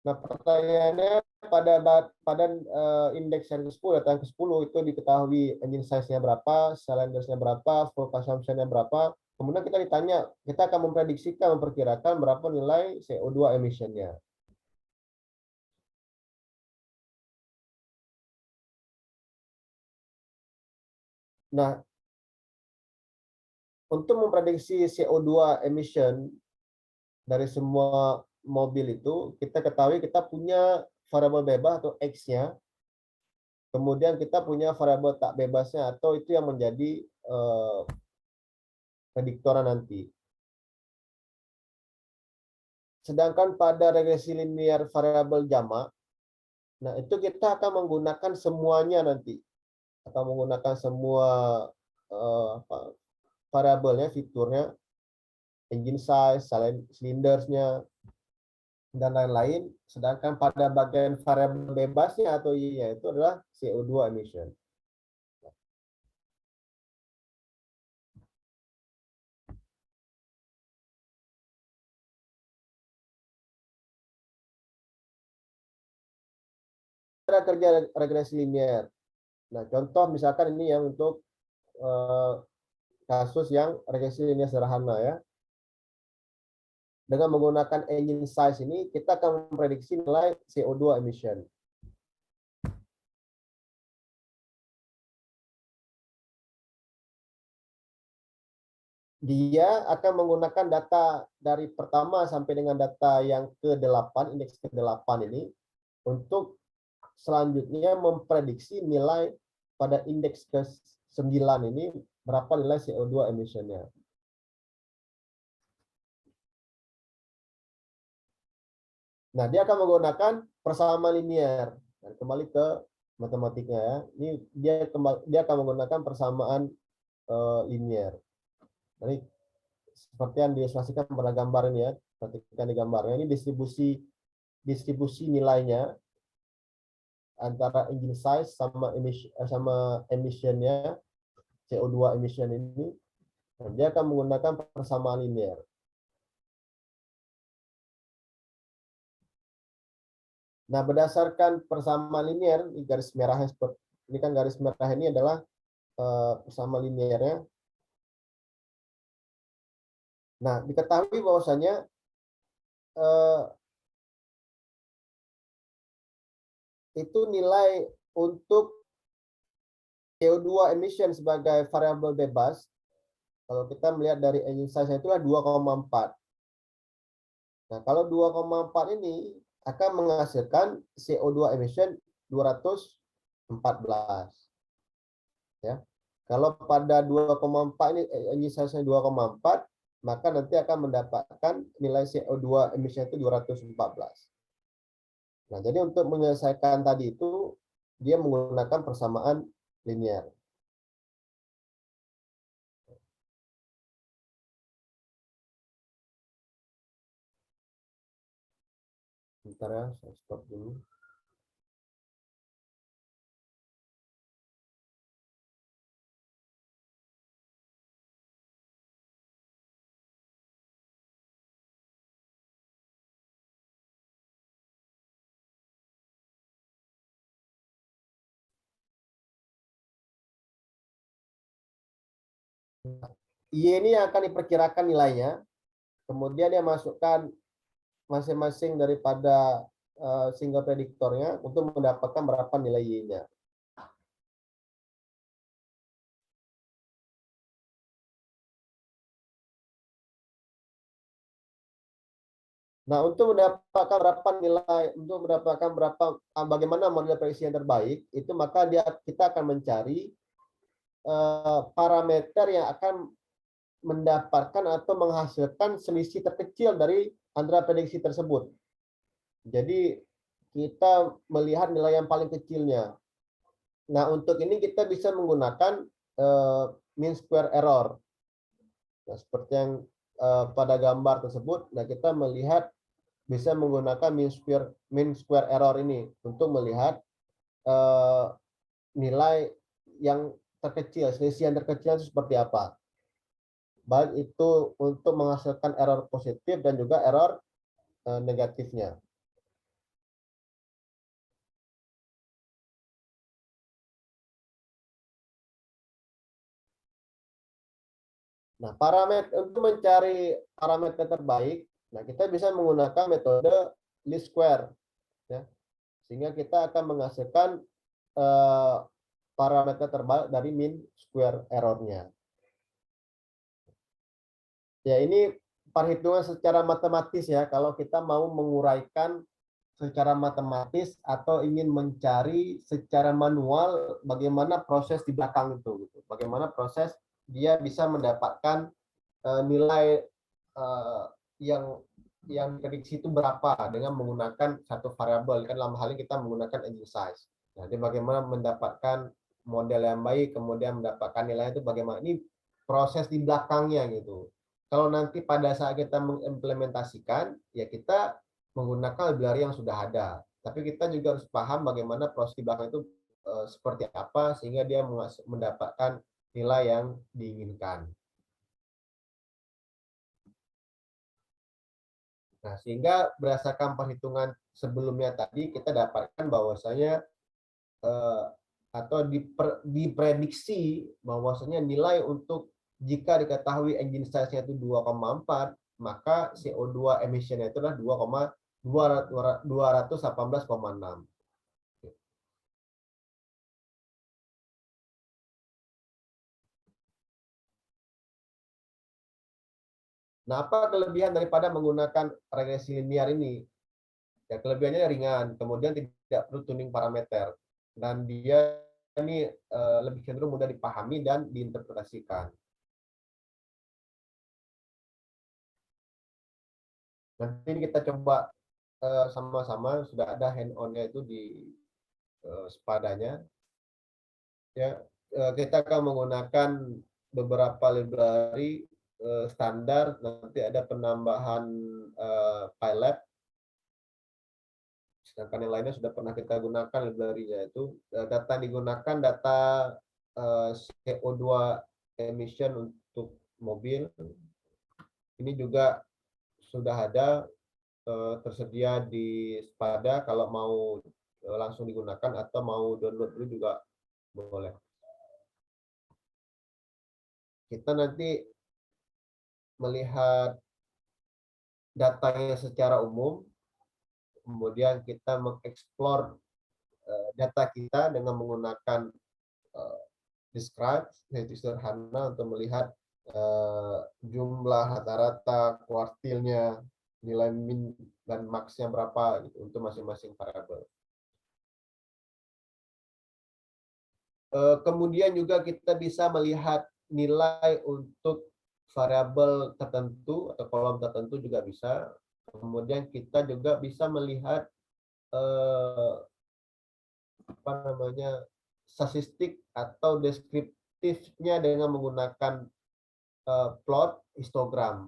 A: Nah, pertanyaannya pada indeks yang ke-10, data yang ke-10 itu diketahui engine size-nya berapa, cylinders-nya berapa, fuel consumption-nya berapa. Kemudian kita ditanya, kita akan memprediksikan, memperkirakan berapa nilai CO2 emission-nya. Nah, untuk memprediksi CO2 emission dari semua mobil itu, kita ketahui kita punya variabel bebas atau X-nya, kemudian kita punya variabel tak bebasnya atau itu yang menjadi prediktoran nanti. Sedangkan pada regresi linear variabel jamak, nah itu kita akan menggunakan semuanya nanti, akan menggunakan semua variabelnya, fiturnya, engine size, cylindersnya, dan lain-lain. Sedangkan pada bagian variabel bebasnya atau Y-nya itu adalah CO2 emission. Cara kerja regresi linear. Nah, contoh misalkan ini yang untuk kasus yang regresi linear sederhana ya. Dengan menggunakan engine size ini, kita akan memprediksi nilai CO2 emission. Dia akan menggunakan data dari pertama sampai dengan data yang ke-8, indeks ke-8 ini, untuk selanjutnya memprediksi nilai pada indeks ke-9 ini, berapa nilai CO2 emission-nya. Nah, dia akan menggunakan persamaan linear. Dan kembali ke matematiknya ya. Ini dia akan menggunakan persamaan linear. Jadi seperti yang diilustrasikan pada gambar ini ya, perhatikan di gambarnya ini distribusi nilainya antara engine size sama emissionnya, CO2 emission ini. Dia akan menggunakan persamaan linear. Nah, berdasarkan persamaan linear, ini garis merahnya ini kan garis merah ini adalah persamaan linearnya. Nah, diketahui bahwasanya itu nilai untuk CO2 emission sebagai variabel bebas, kalau kita melihat dari engine size itulah 2,4. Nah, kalau 2,4 ini akan menghasilkan CO2 emission 214. Ya. Kalau pada 2,4 ini engine size-nya 2,4, maka nanti akan mendapatkan nilai CO2 emission itu 214. Nah, jadi untuk menyelesaikan tadi itu, dia menggunakan persamaan linear. Bentar ya, saya stop dulu. Y ini akan diperkirakan nilainya, kemudian dia masukkan masing-masing daripada single prediktornya untuk mendapatkan berapa nilai Y-nya. Nah, untuk mendapatkan bagaimana model prediksi yang terbaik, itu maka kita akan mencari parameter yang akan mendapatkan atau menghasilkan selisih terkecil dari antara prediksi tersebut. Jadi kita melihat nilai yang paling kecilnya. Nah, untuk ini kita bisa menggunakan mean square error. Nah, seperti yang pada gambar tersebut, nah kita melihat bisa menggunakan mean square error ini untuk melihat nilai yang terkecil, selisih yang terkecil seperti apa. Baik itu untuk menghasilkan error positif dan juga error negatifnya. Nah, parameter untuk mencari parameter terbaik, nah kita bisa menggunakan metode least square, ya. Sehingga kita akan menghasilkan eh, parameter terbaik dari mean square error-nya. Ya, ini perhitungan secara matematis ya. Kalau kita mau menguraikan secara matematis atau ingin mencari secara manual bagaimana proses di belakang itu, gitu. Bagaimana proses dia bisa mendapatkan nilai uh, yang prediksi itu berapa dengan menggunakan satu variabel, kan dalam hal ini kita menggunakan engine size. Jadi bagaimana mendapatkan model yang baik, kemudian mendapatkan nilai itu bagaimana, ini proses di belakangnya gitu. Kalau nanti pada saat kita mengimplementasikan, ya kita menggunakan library yang sudah ada. Tapi kita juga harus paham bagaimana proses di belakang itu seperti apa sehingga dia mendapatkan nilai yang diinginkan. Nah, sehingga berdasarkan perhitungan sebelumnya tadi kita dapatkan bahwasanya eh, atau diprediksi bahwasanya nilai untuk jika diketahui engine size-nya itu 2,4, maka CO2 emission-nya itu adalah 2,218,6. Nah, apa kelebihan daripada menggunakan regresi linear ini? Ya, kelebihannya ringan, kemudian tidak perlu tuning parameter, dan dia ini lebih cenderung mudah dipahami dan diinterpretasikan. Nanti kita coba sama-sama, sudah ada hand-on-nya itu di sepadanya. Ya, kita akan menggunakan beberapa library standar, nanti ada penambahan PyLab. Sedangkan yang lainnya sudah pernah kita gunakan library-nya itu. Data yang digunakan data CO2 emission untuk mobil. Ini juga sudah ada tersedia di Spada, kalau mau langsung digunakan atau mau download dulu juga boleh. Kita nanti melihat datanya secara umum, kemudian kita mengeksplor data kita dengan menggunakan describe, yaitu sederhana untuk melihat jumlah rata-rata kuartilnya, nilai min dan max-nya berapa gitu, untuk masing-masing variabel. Kemudian juga kita bisa melihat nilai untuk variabel tertentu atau kolom tertentu juga bisa. Kemudian kita juga bisa melihat apa namanya, statistik atau deskriptifnya dengan menggunakan plot histogram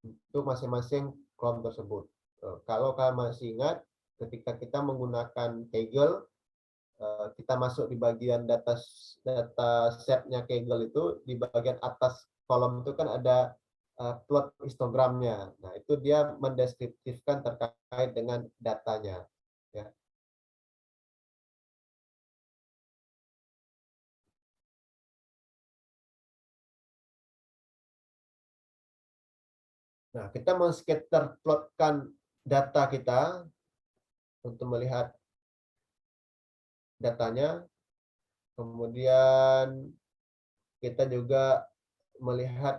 A: untuk masing-masing kolom tersebut. Kalau kalian masih ingat, ketika kita menggunakan Kaggle, kita masuk di bagian data setnya Kaggle itu, di bagian atas kolom itu kan ada plot histogramnya. Nah, itu dia mendeskriptifkan terkait dengan datanya. Ya. Nah, kita men-scatter plotkan data kita untuk melihat datanya. Kemudian kita juga melihat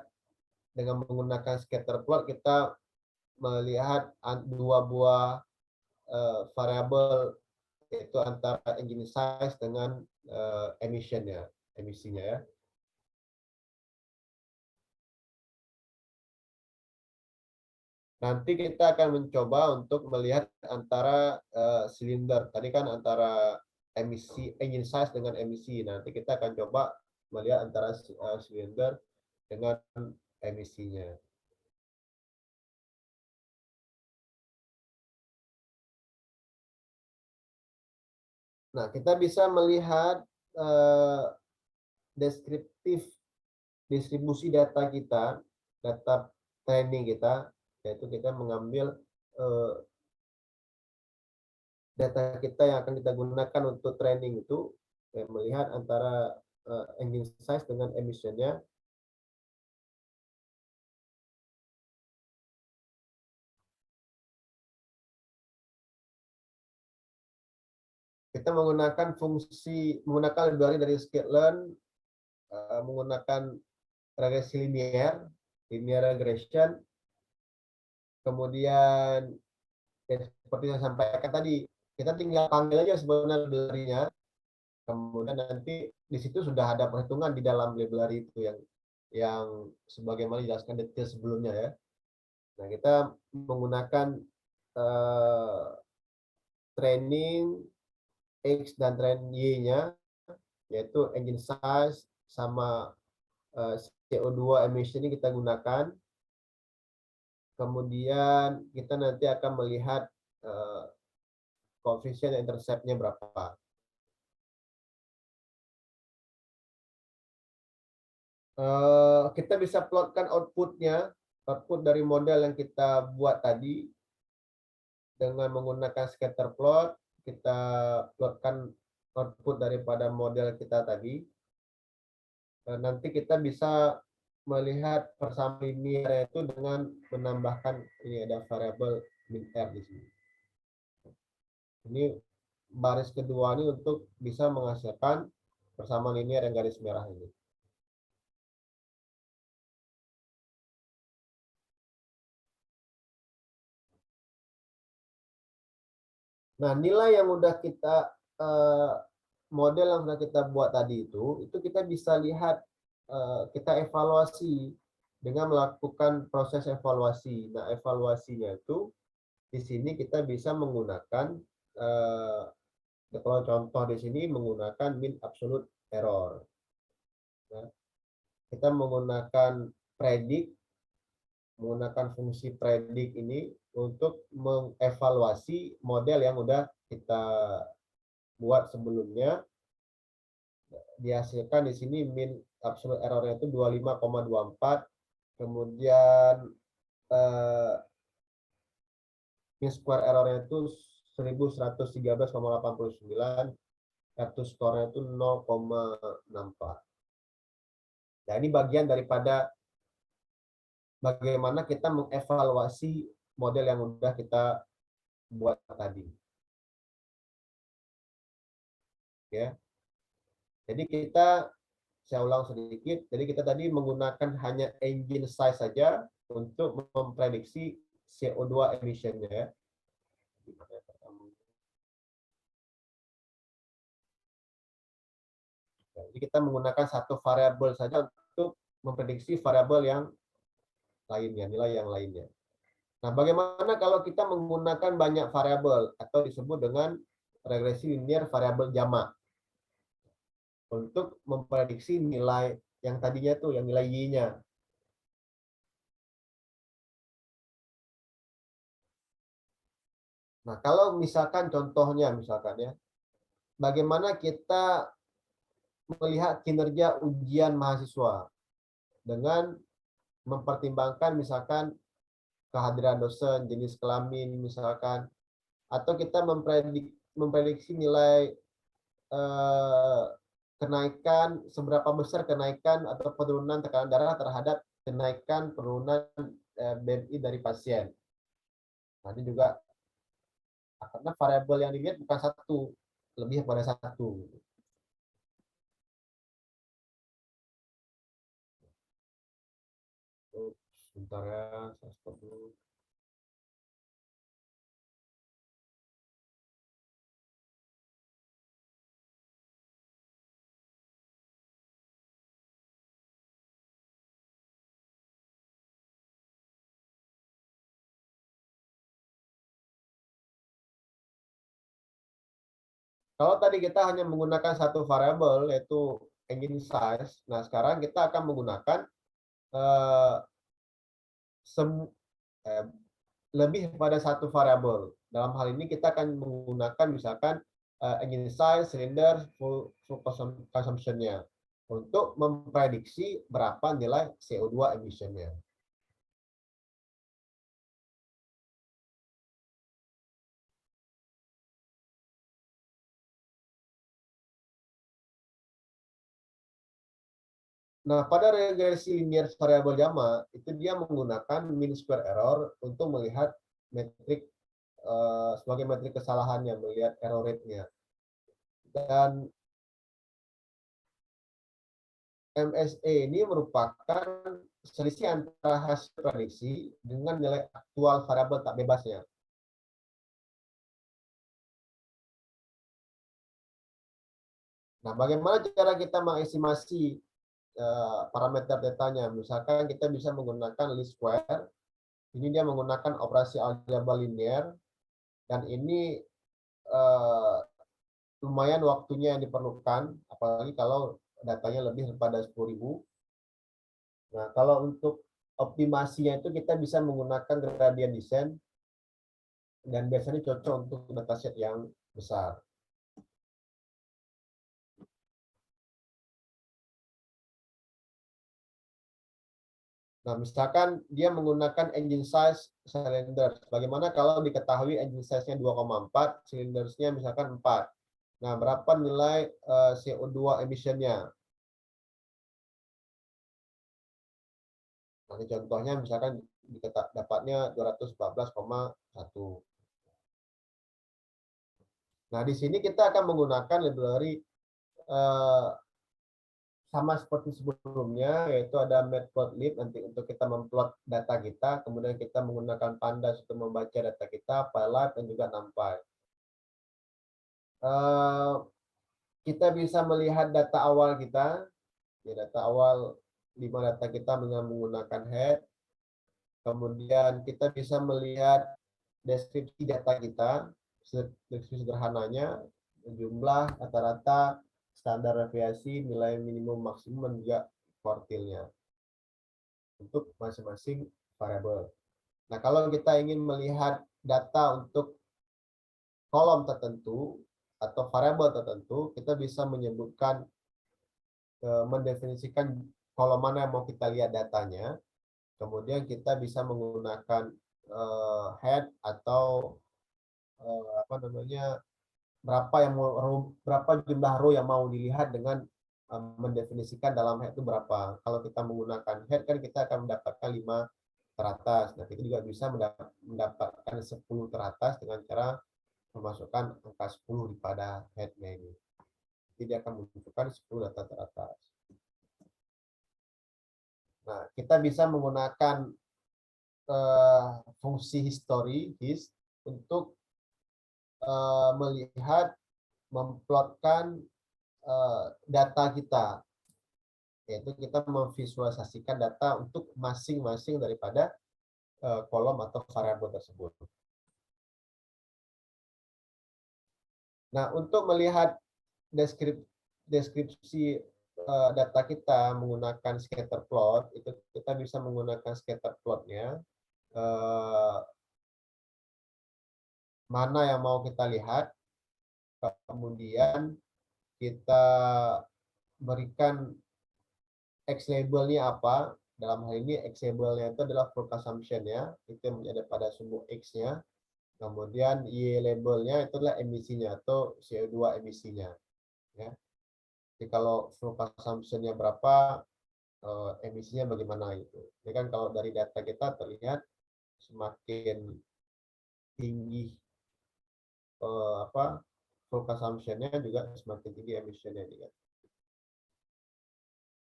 A: dengan menggunakan scatter plot, kita melihat dua buah variabel, yaitu antara engine size dengan emisinya ya. Nanti kita akan mencoba untuk melihat antara silinder. Tadi kan antara emisi engine size dengan emisi. Nanti kita akan coba melihat antara silinder dengan emisinya. Nah, kita bisa melihat deskriptif distribusi data kita, data training kita, yaitu kita mengambil data kita yang akan kita gunakan untuk training itu, melihat antara engine size dengan emissionnya. kita menggunakan library dari scikit-learn, menggunakan regresi linear regression, kemudian seperti yang saya sampaikan tadi, kita tinggal panggil aja sebenarnya library-nya, kemudian nanti di situ sudah ada perhitungan di dalam library itu yang sebagaimana dijelaskan detail sebelumnya ya. Nah, kita menggunakan training X dan training Y-nya, yaitu engine size sama CO2 emission ini kita gunakan. Kemudian kita nanti akan melihat koefisien intercept-nya berapa. Kita bisa plotkan output dari model yang kita buat tadi dengan menggunakan scatter plot. Kita plotkan output daripada model kita tadi. Nanti kita bisa melihat persamaan linear itu dengan menambahkan, ini ada variabel min r di sini. Ini baris kedua ini untuk bisa menghasilkan persamaan linear yang garis merah ini. Nah, nilai yang udah kita model yang sudah kita buat tadi itu kita bisa lihat, kita evaluasi dengan melakukan proses evaluasi. Nah, evaluasinya itu di sini kita bisa menggunakan, kalau contoh di sini menggunakan mean absolute error. Nah, kita menggunakan menggunakan fungsi predict ini untuk mengevaluasi model yang udah kita buat sebelumnya. Dihasilkan di sini mean absolute error-nya itu 25,24, kemudian mean square error-nya itu 1113,89, error score-nya itu 0,64. Nah, ini bagian daripada bagaimana kita mengevaluasi model yang udah kita buat tadi. Ya. Jadi saya ulang sedikit, jadi kita tadi menggunakan hanya engine size saja untuk memprediksi CO2 emission-nya. Jadi kita menggunakan satu variabel saja untuk memprediksi variabel yang lainnya, nilai yang lainnya. Nah, bagaimana kalau kita menggunakan banyak variabel atau disebut dengan regresi linear variabel jamak untuk memprediksi nilai yang tadinya tuh, yang nilai Y-nya. Nah, kalau misalkan contohnya ya, bagaimana kita melihat kinerja ujian mahasiswa dengan mempertimbangkan misalkan kehadiran dosen, jenis kelamin misalkan, atau kita memprediksi nilai kenaikan, seberapa besar kenaikan atau penurunan tekanan darah terhadap kenaikan penurunan BMI dari pasien. Nah, ini juga karena variabel yang dilihat bukan satu, lebih pada satu. Sebentar ya, saya stop dulu. Kalau tadi kita hanya menggunakan satu variabel yaitu engine size, nah sekarang kita akan menggunakan lebih pada satu variabel. Dalam hal ini kita akan menggunakan misalkan engine size, cylinder, full consumption-nya untuk memprediksi berapa nilai CO2 emission-nya. Nah, pada regresi linear variabel jamak itu dia menggunakan mean square error untuk melihat metrik sebagai metrik kesalahannya, melihat error rate-nya. Dan MSE ini merupakan selisih antara hasil prediksi dengan nilai aktual variabel tak bebasnya. Nah, bagaimana cara kita mengestimasi parameter datanya? Misalkan kita bisa menggunakan least square. Ini dia menggunakan operasi aljabar linear, dan ini lumayan waktunya yang diperlukan, apalagi kalau datanya lebih daripada 10.000. Nah, kalau untuk optimasinya itu kita bisa menggunakan gradient descent, dan biasanya cocok untuk dataset yang besar. Nah, misalkan dia menggunakan engine size cylinder. Bagaimana kalau diketahui engine size-nya 2,4, cylindersnya misalkan 4. Nah, berapa nilai CO2 emission-nya? Nah, contohnya misalkan dapatnya 214,1. Nah, di sini kita akan menggunakan library sama seperti sebelumnya, yaitu ada matplotlib nanti untuk kita memplot data kita, kemudian kita menggunakan pandas untuk membaca data kita, pylab, dan juga numpy. Kita bisa melihat data awal kita, ya, data awal di mana data kita menggunakan head, kemudian kita bisa melihat deskripsi data kita, deskripsi sederhananya, jumlah, rata-rata, standar deviasi, nilai minimum maksimum, dan juga kuartilnya untuk masing-masing variabel. Nah, kalau kita ingin melihat data untuk kolom tertentu atau variabel tertentu, kita bisa menyebutkan, mendefinisikan kolom mana yang mau kita lihat datanya. Kemudian kita bisa menggunakan head atau apa namanya, berapa jumlah row yang mau dilihat dengan mendefinisikan dalam head itu berapa. Kalau kita menggunakan head kan kita akan mendapatkan 5 teratas. Nah, kita juga bisa mendapatkan 10 teratas dengan cara memasukkan angka 10 pada headnya ini. Jadi dia akan menunjukkan 10 data teratas. Nah, kita bisa menggunakan fungsi history hist untuk melihat, memplotkan data kita, yaitu kita memvisualisasikan data untuk masing-masing daripada kolom atau variabel tersebut. Nah, untuk melihat deskripsi data kita menggunakan scatter plot, itu kita bisa menggunakan scatter plotnya, mana yang mau kita lihat, kemudian kita berikan X labelnya apa. Dalam hal ini X labelnya itu adalah full consumption ya, itu yang ada pada sumbu X-nya. Kemudian Y labelnya itu adalah emisinya atau CO2 emisinya. Ya. Jadi kalau full consumption-nya berapa, emisinya bagaimana itu. Ini kan kalau dari data kita terlihat semakin tinggi full consumption-nya juga semakin tinggi emission-nya juga.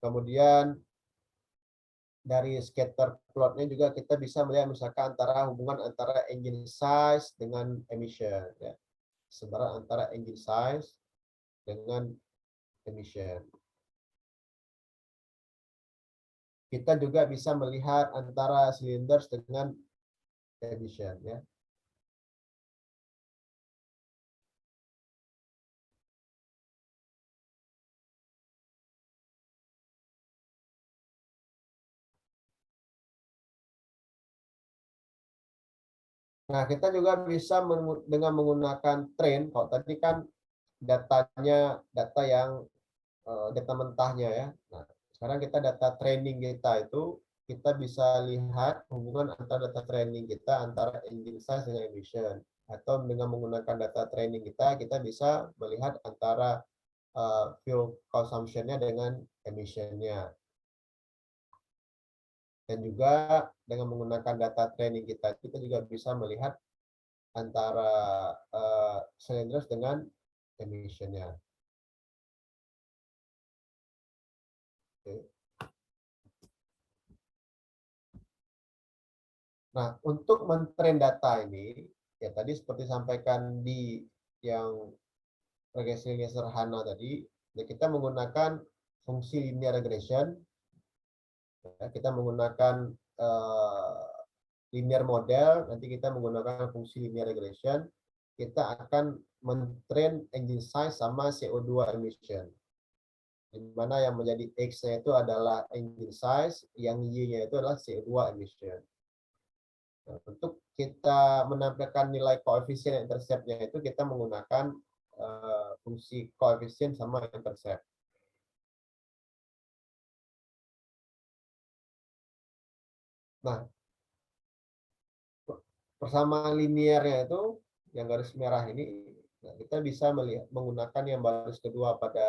A: Kemudian dari scatter plot-nya juga kita bisa melihat misalkan hubungan antara engine size dengan emission ya. Sebenarnya antara engine size dengan emission. Kita juga bisa melihat antara cylinders dengan emission ya. Nah, kita juga bisa dengan menggunakan train. Kalau tadi kan datanya data yang data mentahnya ya. Nah, sekarang kita data training kita itu kita bisa lihat hubungan antara data training kita antara engine size dengan emission. Atau dengan menggunakan data training kita bisa melihat antara fuel consumption-nya dengan emission-nya. Dan juga dengan menggunakan data training kita juga bisa melihat antara cylinders dengan emission-nya. Nah, untuk mentrain data ini, ya tadi seperti sampaikan di yang regresi sederhana tadi, ya kita menggunakan fungsi linear regression, ya, kita menggunakan uh, linear model, nanti kita menggunakan fungsi linear regression, kita akan mentrain engine size sama CO2 emission. Di mana yang menjadi X-nya itu adalah engine size, yang Y-nya itu adalah CO2 emission. Nah, untuk kita menampilkan nilai koefisien intercept-nya itu kita menggunakan fungsi koefisien sama intercept. Nah, persamaan linearnya itu yang garis merah ini, nah, kita bisa melihat menggunakan yang baris kedua pada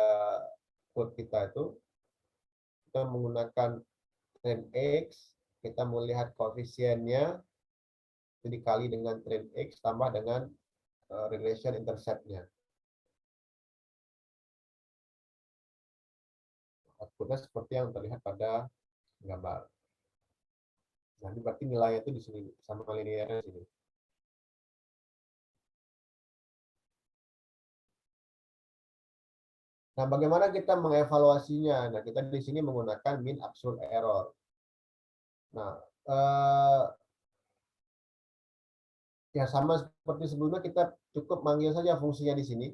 A: code kita itu, kita menggunakan tren X, kita melihat koefisiennya itu dikali dengan tren X tambah dengan regression intercept-nya. Outputnya seperti yang terlihat pada gambar. Nah, ini berarti nilainya itu di sini sama linearnya di sini. Nah, bagaimana kita mengevaluasinya? Nah, kita di sini menggunakan mean absolute error. Nah, ya sama seperti sebelumnya, kita cukup manggil saja fungsinya di sini.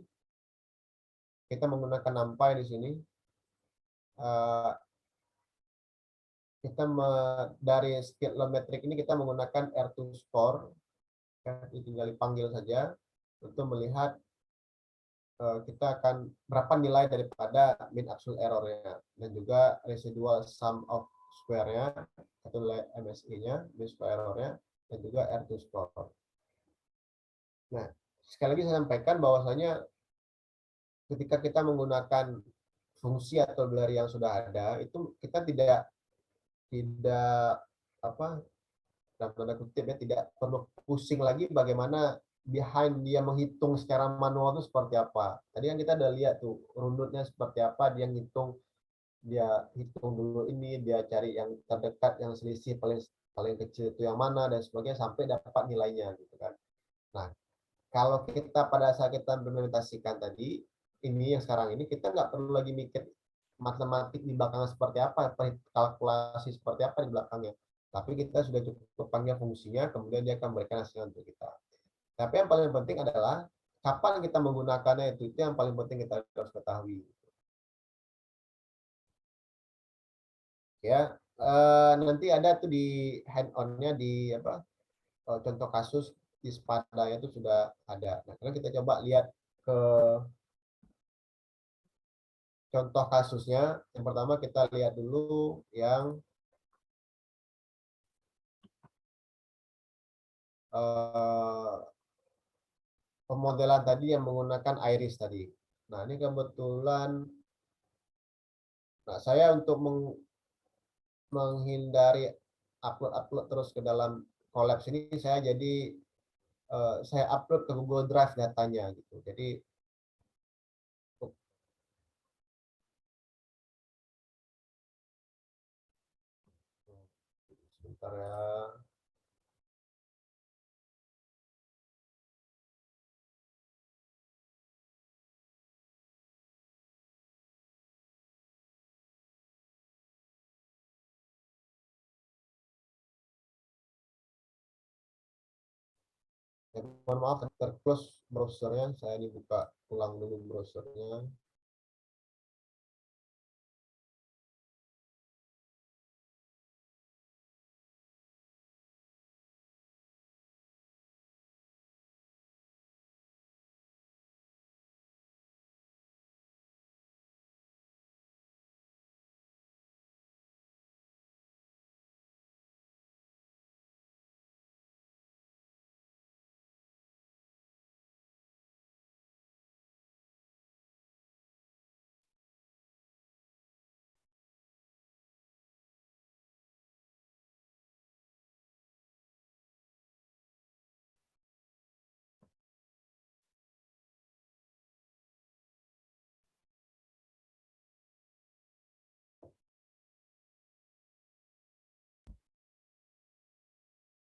A: Kita menggunakan numpy di sini. Kita dari skillometric ini kita menggunakan R2 score. Ya, tinggal dipanggil saja untuk melihat kita akan berapa nilai daripada mean absolute error-nya dan juga residual sum of square-nya atau nilai MSI-nya, mean square error-nya, dan juga R2 score. Nah, sekali lagi saya sampaikan bahwasanya ketika kita menggunakan fungsi atau dari yang sudah ada, itu kita tidak apa, dalam tanda kutip ya, tidak perlu pusing lagi bagaimana behind dia menghitung secara manual itu seperti apa. Tadi yang kita udah lihat tuh runutnya seperti apa, dia ngitung, dia hitung dulu ini, dia cari yang terdekat, yang selisih paling paling kecil itu yang mana dan sebagainya sampai dapat nilainya gitu kan. Nah, kalau kita pada saat kita implementasikan tadi ini yang sekarang ini, kita nggak perlu lagi mikir matematik di belakangnya seperti apa, kalkulasi seperti apa di belakangnya. Tapi kita sudah cukup panggil fungsinya, kemudian dia akan memberikan hasilnya untuk kita. Tapi yang paling penting adalah kapan kita menggunakannya, itu yang paling penting kita harus ketahui. Ya, nanti ada tuh di hand on-nya di apa, contoh kasus di Spada itu sudah ada. Nah, sekarang kita coba lihat ke contoh kasusnya. Yang pertama kita lihat dulu yang pemodelan tadi yang menggunakan iris tadi. Nah, ini kebetulan, nah saya untuk menghindari upload terus ke dalam Collabs ini, saya jadi saya upload ke Google Drive datanya gitu. Jadi sebentar ya. Ya, mohon maaf terclose browsernya, saya dibuka ulang dulu browsernya.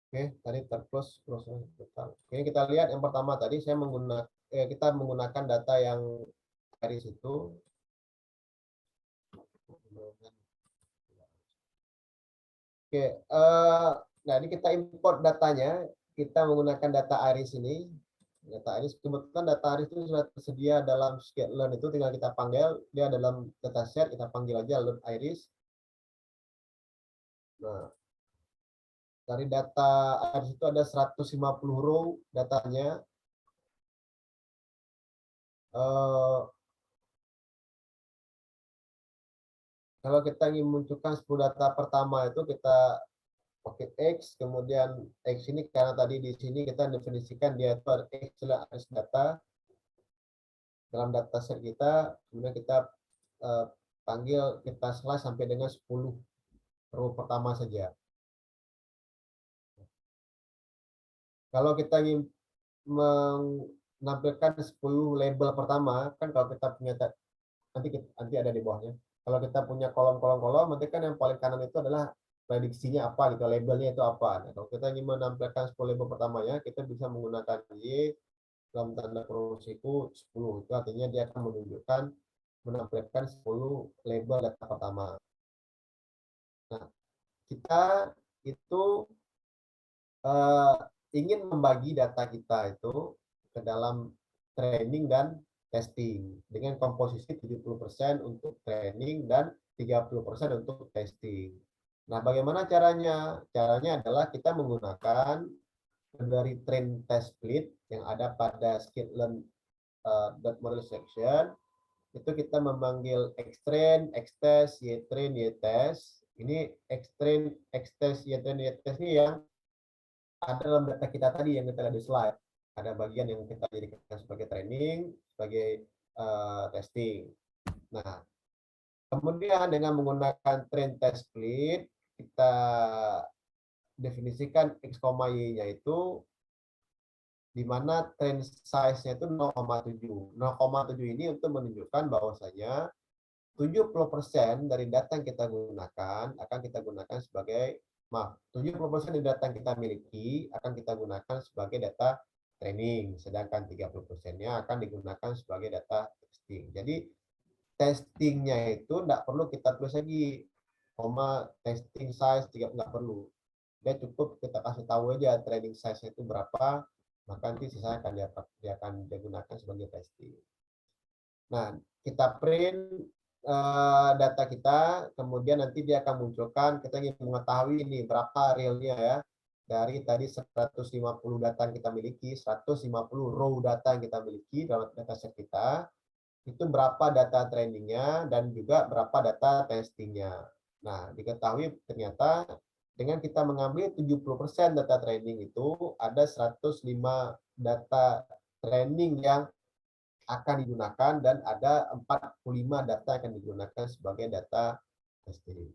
A: Oke, tadi terclose proses total. Ini kita lihat yang pertama tadi kita menggunakan data yang dari situ. Oke, nah ini kita import datanya. Kita menggunakan data Iris ini. Data Iris, kebetulan data Iris itu sudah tersedia dalam scikit-learn itu, tinggal kita panggil, dia dalam dataset, kita panggil aja load Iris. Nah, dari data Iris itu ada 150 row datanya. Kalau kita ingin munculkan 10 data pertama itu kita pakai X, kemudian X ini karena tadi di sini kita definisikan dia itu ada X adalah data dalam dataset kita, kemudian kita panggil, kita slice sampai dengan 10 row pertama saja. Kalau kita ingin menampilkan 10 label pertama, kan kalau kita punya nanti ada di bawahnya. Kalau kita punya kolom-kolom, nanti kan yang paling kanan itu adalah prediksinya apa gitu, labelnya itu apa. Nah, kalau kita ingin menampilkan 10 label pertamanya, kita bisa menggunakan Y dalam tanda kurung siku 10. Itu artinya dia akan menunjukkan menampilkan 10 label data pertama. Nah, kita itu ingin membagi data kita itu ke dalam training dan testing dengan komposisi 70% untuk training dan 30% untuk testing. Nah, bagaimana caranya? Caranya adalah kita menggunakan dari train test split yang ada pada skitlearn model section. Itu kita memanggil xtrain, xtest, ytrain, ytest. Ini xtrain, xtest, ytrain, ytest ini yang ada dalam data kita tadi yang kita lihat di slide. Ada bagian yang kita jadikan sebagai training, sebagai testing. Nah, kemudian dengan menggunakan train test split, kita definisikan x, y-nya itu di mana train size-nya itu 0,7. 0,7 ini untuk menunjukkan bahwasanya 70% dari data yang kita gunakan akan kita gunakan sebagai 70% dari data yang kita miliki akan kita gunakan sebagai data training, sedangkan 30%-nya akan digunakan sebagai data testing. Jadi testingnya itu tidak perlu kita tulis lagi, testing size nggak perlu. Dia cukup kita kasih tahu aja training size itu berapa, maka nanti sisanya dia akan digunakan sebagai testing. Nah, kita print data kita, kemudian nanti dia akan munculkan, kita ingin mengetahui ini berapa realnya ya, dari tadi 150 data yang kita miliki, 150 row data yang kita miliki dalam dataset kita, itu berapa data trainingnya dan juga berapa data testingnya. Nah, diketahui ternyata dengan kita mengambil 70% data training itu, ada 105 data training yang akan digunakan dan ada 45 data akan digunakan sebagai data testing.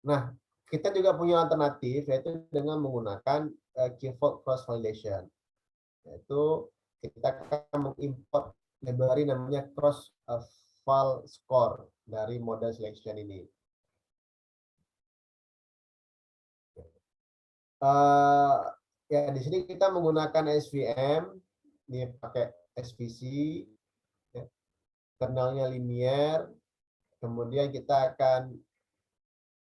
A: Nah, kita juga punya alternatif yaitu dengan menggunakan keyword cross validation. Yaitu kita akan mengimport library namanya cross val score dari model selection ini. Ya, di sini kita menggunakan SVM, ini pakai SVC, ya, kernelnya linear, kemudian kita akan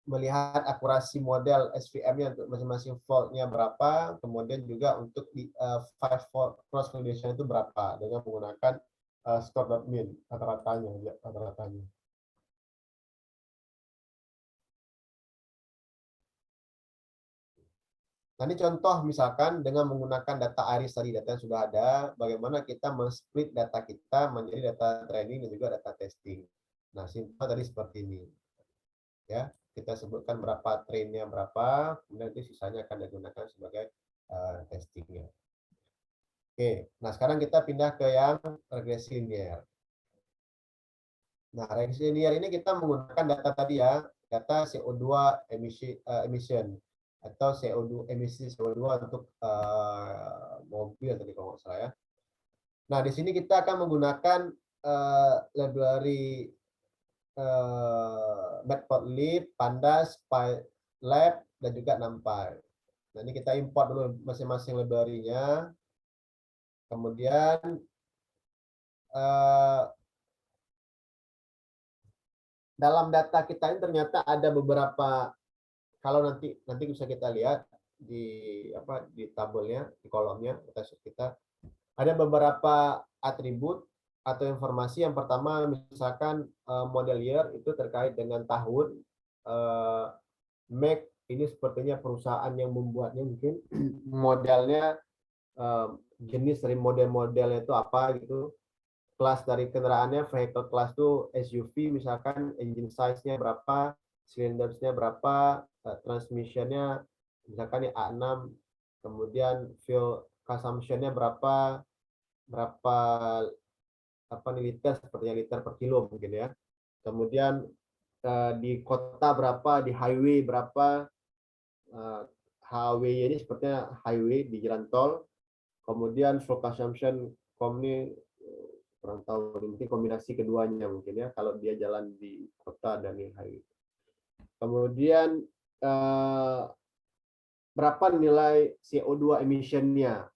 A: melihat akurasi model SVM-nya untuk masing-masing fault-nya berapa, kemudian juga untuk di five fault cross validation itu berapa dengan menggunakan score.min rata-ratanya, ya, rata-ratanya. Nah, ini contoh misalkan dengan menggunakan data Iris tadi, data yang sudah ada, bagaimana kita men-split data kita menjadi data training dan juga data testing. Nah, simpel tadi seperti ini. Ya, kita sebutkan berapa trainnya berapa, kemudian nanti sisanya akan digunakan sebagai testingnya. Oke, nah sekarang kita pindah ke yang regresi linear. Nah, regresi linear ini kita menggunakan data tadi ya, data CO2 emission atau emisi CO2 untuk mobil tadi kalau nggak salah ya. Nah, di sini kita akan menggunakan library Matplotlib, Pandas, PyLab, dan juga NumPy. Nah, ini kita import dulu masing-masing library-nya. Kemudian dalam data kita ini ternyata ada beberapa, kalau nanti bisa kita lihat di tabelnya, di kolomnya kita ada beberapa atribut atau informasi. Yang pertama misalkan model year itu terkait dengan tahun, make ini sepertinya perusahaan yang membuatnya, mungkin modelnya, jenis dari model-modelnya itu apa gitu, kelas dari kendaraannya, vehicle class itu SUV misalkan, engine size-nya berapa, cylinder-nya berapa, transmission-nya misalkan ya A6, kemudian fuel consumption-nya berapa apa nih, liter, sepertinya liter per kilo mungkin ya. Kemudian di kota berapa, di highway berapa, HW ini sepertinya highway di jalan tol. Kemudian fuel consumption ini kurang tahu, mungkin kombinasi keduanya mungkin ya, kalau dia jalan di kota dan di highway. Kemudian berapa nilai CO2 emission-nya,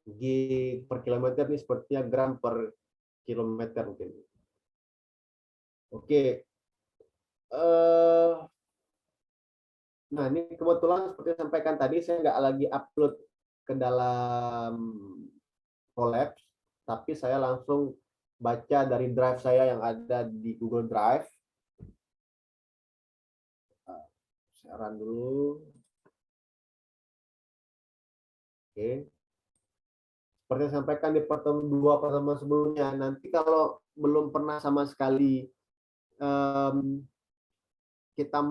A: G per kilometer, ini sepertinya gram per kilometer mungkin. Oke. Nah, ini kebetulan seperti yang sampaikan tadi, saya nggak lagi upload ke dalam Collabs, tapi saya langsung baca dari drive saya yang ada di Google Drive. Saya run dulu. Oke. Seperti yang sampaikan di pertemuan sebelumnya, nanti kalau belum pernah sama sekali kita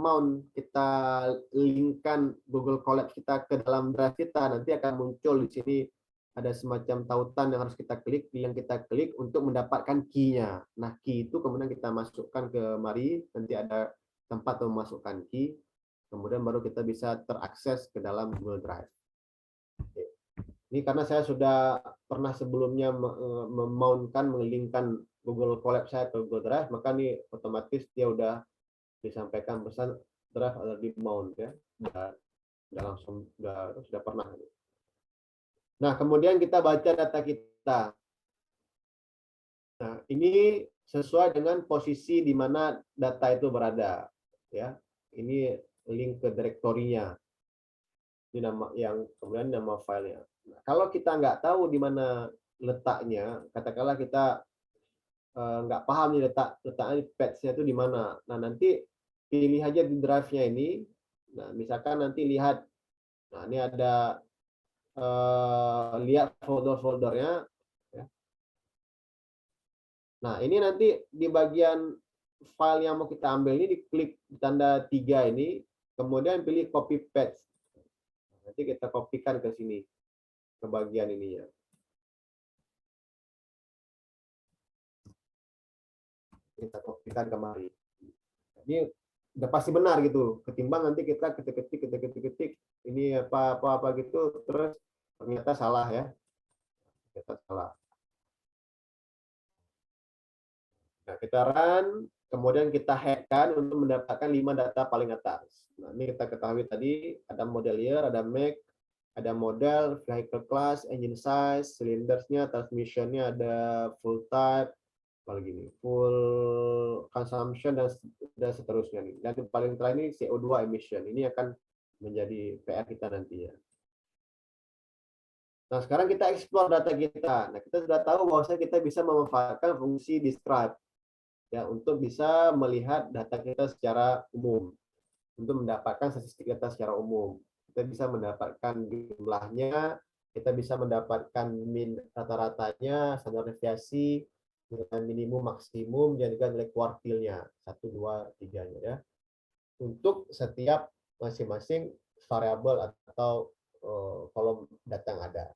A: linkkan Google Colab kita ke dalam drive kita, nanti akan muncul di sini ada semacam tautan yang harus kita klik, yang kita klik untuk mendapatkan key-nya. Nah, key itu kemudian kita masukkan ke mari, nanti ada tempat memasukkan key, kemudian baru kita bisa terakses ke dalam Google Drive. Ini karena saya sudah pernah sebelumnya menginkkan Google Colab saya ke Google Drive, maka ini otomatis dia udah disampaikan pesan drive atau di mount ya, sudah pernah. Nah, kemudian kita baca data kita. Nah, ini sesuai dengan posisi di mana data itu berada ya. Ini link ke direktorinya. Ini nama yang kemudian nama filenya. Nah, kalau kita nggak tahu di mana letaknya, katakanlah kita nggak paham nih letaknya patch-nya itu di mana. Nah, nanti pilih aja di drive-nya ini. Nah, misalkan nanti lihat, nah ini ada lihat folder-foldernya. Ya. Nah, ini nanti di bagian file yang mau kita ambil ini, diklik tanda 3 ini, kemudian pilih copy patch. Nanti kita kopikan ke sini, ke bagian ini ya. Kita kopikan kemari. Ini udah pasti benar gitu, ketimbang nanti kita ketik ini apa gitu, terus ternyata salah ya, ternyata salah. Nah, kita run, kemudian kita hackkan untuk mendapatkan 5 data paling atas. Nah, ini kita ketahui tadi ada model year, ada make, ada model, vehicle class, engine size, cylindersnya, transmissionnya, ada full type, apalagi ini, full consumption, dan seterusnya nih. Dan yang paling terakhir ini CO2 emission. Ini akan menjadi PR kita nanti ya. Nah, sekarang kita explore data kita. Nah, kita sudah tahu bahwa kita bisa memanfaatkan fungsi describe ya untuk bisa melihat data kita secara umum, untuk mendapatkan statistik data secara umum. Kita bisa mendapatkan jumlahnya, kita bisa mendapatkan min rata-ratanya, standar deviasi, dengan minimum maksimum, dan juga nilai kuartilnya 1, 2, 3-nya ya. Untuk setiap masing-masing variabel atau kolom data yang ada.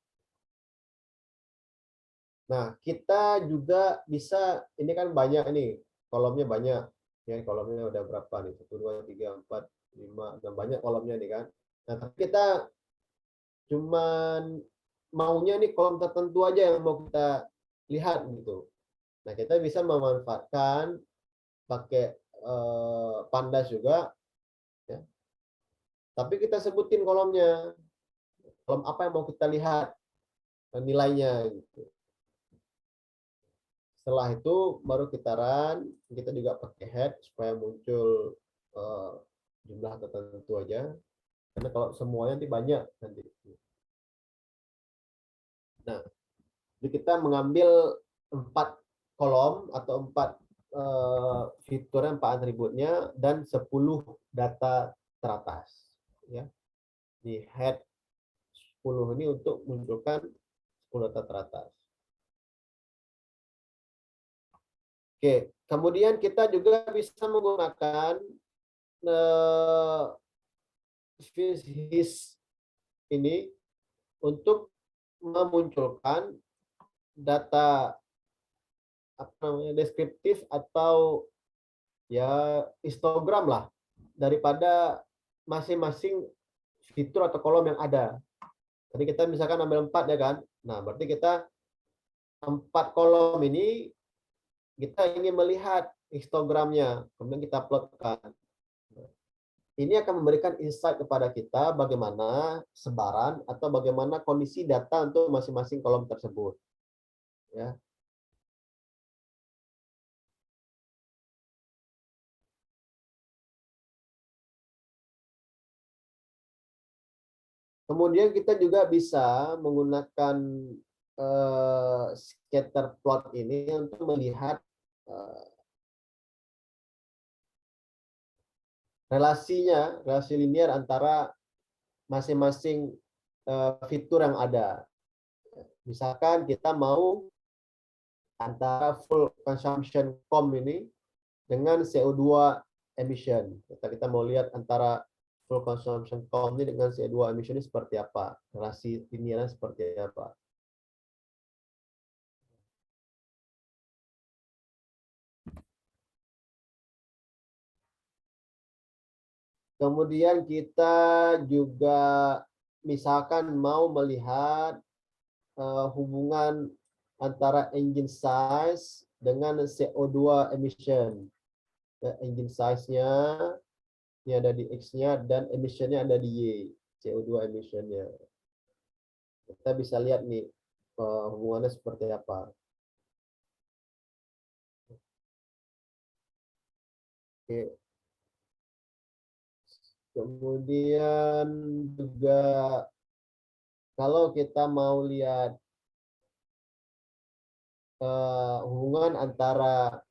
A: Nah, kita juga bisa, ini kan banyak ini, kolomnya banyak. Ya, kolomnya udah berapa nih? 1, 2, 3, 4, 5, 6, banyak kolomnya nih kan. Nah, tapi kita cuman maunya nih kolom tertentu aja yang mau kita lihat gitu. Nah, kita bisa memanfaatkan, pakai pandas juga. Ya. Tapi kita sebutin kolomnya, kolom apa yang mau kita lihat nilainya. Gitu. Setelah itu baru kita run, kita juga pakai head supaya muncul uh, jumlah tertentu aja. Karena kalau semuanya nanti banyak nanti. Nah, jadi kita mengambil 4 kolom atau 4 fiturnya, 4 atributnya dan 10 data teratas. Ya, di head 10 ini untuk menunjukkan 10 data teratas. Oke, kemudian kita juga bisa menggunakan his ini untuk memunculkan data apa namanya deskriptif atau ya histogram lah daripada masing-masing fitur atau kolom yang ada. Jadi kita misalkan ambil 4 ya kan. Nah, berarti kita 4 kolom ini kita ingin melihat histogramnya, kemudian kita plotkan. Ini akan memberikan insight kepada kita bagaimana sebaran atau bagaimana kondisi data untuk masing-masing kolom tersebut. Ya. Kemudian kita juga bisa menggunakan scatter plot ini untuk melihat relasi linear antara masing-masing fitur yang ada. Misalkan kita mau antara full consumption COM ini dengan CO2 emission. Kita mau lihat antara full consumption COM ini dengan CO2 emission ini seperti apa, relasi linearnya seperti apa. Kemudian kita juga misalkan mau melihat hubungan antara engine size dengan CO2 emission. Engine size-nya ini ada di X-nya dan emission-nya ada di Y, CO2 emission-nya. Kita bisa lihat nih hubungannya seperti apa. Oke. Kemudian juga kalau kita mau lihat hubungan antara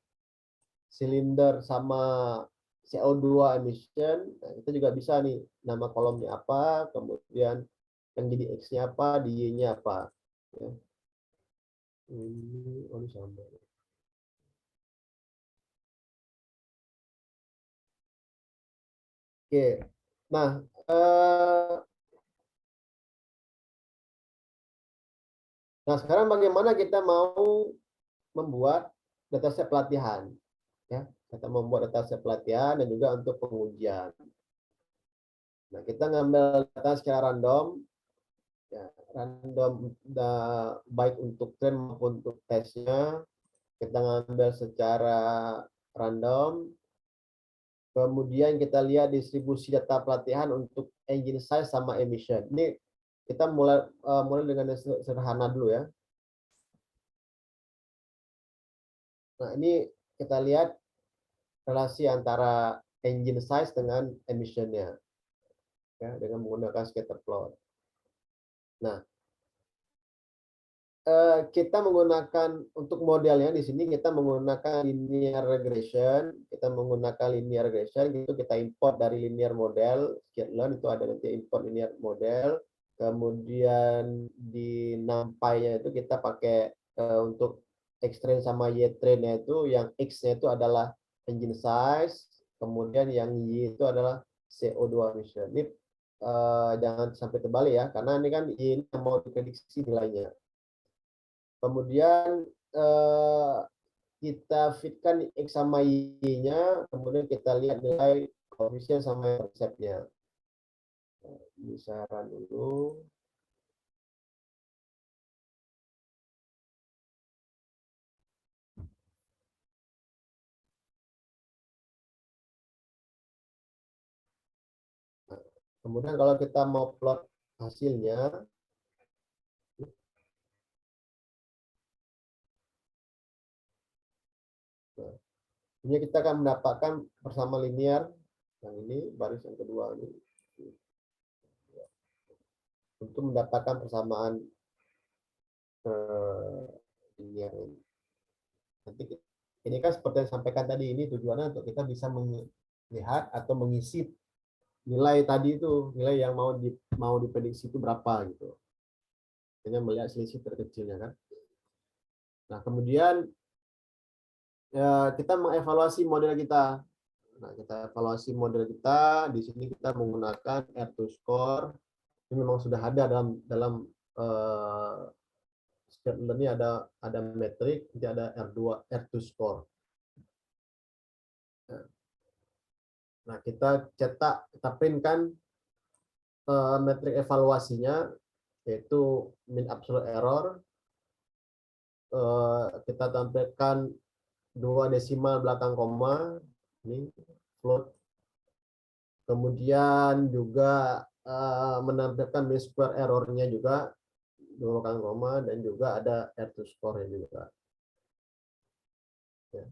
A: silinder sama CO2 emission, nah, kita juga bisa nih nama kolomnya apa, kemudian yang jadi X-nya apa, di Y-nya apa. Ya. Ini sama. Oke, nah sekarang bagaimana kita mau membuat dataset pelatihan, ya? Kita membuat dataset pelatihan dan juga untuk pengujian. Nah, kita ngambil data secara random, ya, random baik untuk train maupun untuk tesnya. Kita ngambil secara random. Kemudian kita lihat distribusi data pelatihan untuk engine size sama emission. Ini kita mulai dengan yang sederhana dulu ya. Nah, ini kita lihat relasi antara engine size dengan emission-nya ya, dengan menggunakan scatter plot. Nah, kita menggunakan untuk modelnya di sini kita menggunakan linear regression, gitu kita import dari linear model, scikit-learn itu ada nanti import linear model, kemudian di numpy-nya itu kita pakai untuk X-train sama Y-train-nya itu yang X-nya itu adalah engine size, kemudian yang Y itu adalah CO2 emission. Ini jangan sampai terbalik ya, karena ini kan Y ini mau diprediksi nilainya. Kemudian kita fitkan X sama Y-nya, kemudian kita lihat nilai koefisien sama intercept-nya. Bisa run dulu. Kemudian kalau kita mau plot hasilnya, nah, ini kita akan mendapatkan bersama linear. Yang ini baris yang kedua ini untuk mendapatkan persamaan linear ini. Nanti ini kan seperti yang sampaikan tadi, ini tujuannya untuk kita bisa melihat atau mengisi nilai tadi itu, nilai yang mau diprediksi itu berapa gitu. Hanya melihat selisih terkecilnya kan. Nah, kemudian kita mengevaluasi model kita. Nah, kita evaluasi model kita. Di sini kita menggunakan R2 score. Ini memang sudah ada dalam Stapler ini ada metrik, nanti ada R2 score. Nah, kita cetak, kita printkan metrik evaluasinya, yaitu mean absolute error. Kita tampilkan 2 desimal belakang koma, ini float. Kemudian juga menampilkan mean square error-nya juga 2 belakang koma, dan juga ada R2 score-nya juga. Ya.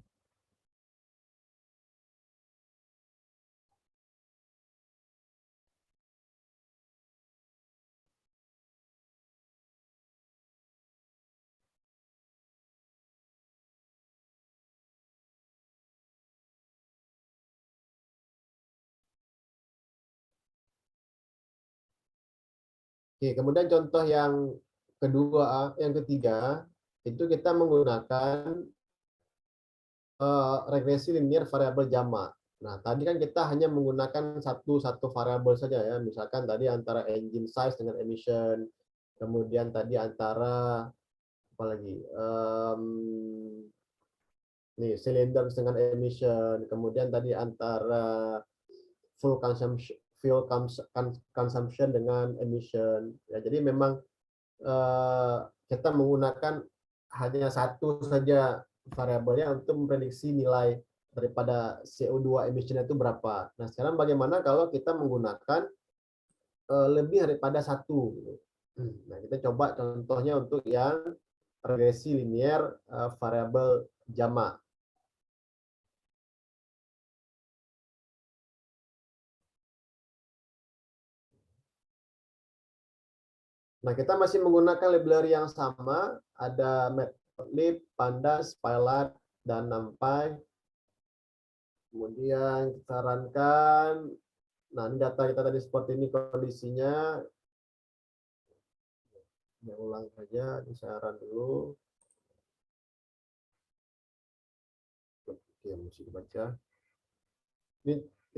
A: Oke, kemudian contoh yang ketiga, itu kita menggunakan regresi linear variabel jamak. Nah, tadi kan kita hanya menggunakan satu variabel saja ya, misalkan tadi antara engine size dengan emission, kemudian tadi antara apa lagi, nih cylinder dengan emission, kemudian tadi antara fuel consumption dengan emission. Ya, jadi memang kita menggunakan hanya satu saja variabelnya untuk memprediksi nilai daripada CO2 emission itu berapa. Nah, sekarang bagaimana kalau kita menggunakan lebih daripada satu? Nah, kita coba contohnya untuk yang regresi linear variabel jamak. Nah, kita masih menggunakan library yang sama, ada Matplotlib, Pandas, Pilot, dan NumPy. Kemudian kita sarankan, nah ini data kita tadi seperti ini kondisinya. Ya, ulang saja, disaran dulu. Oke, mesti dibaca.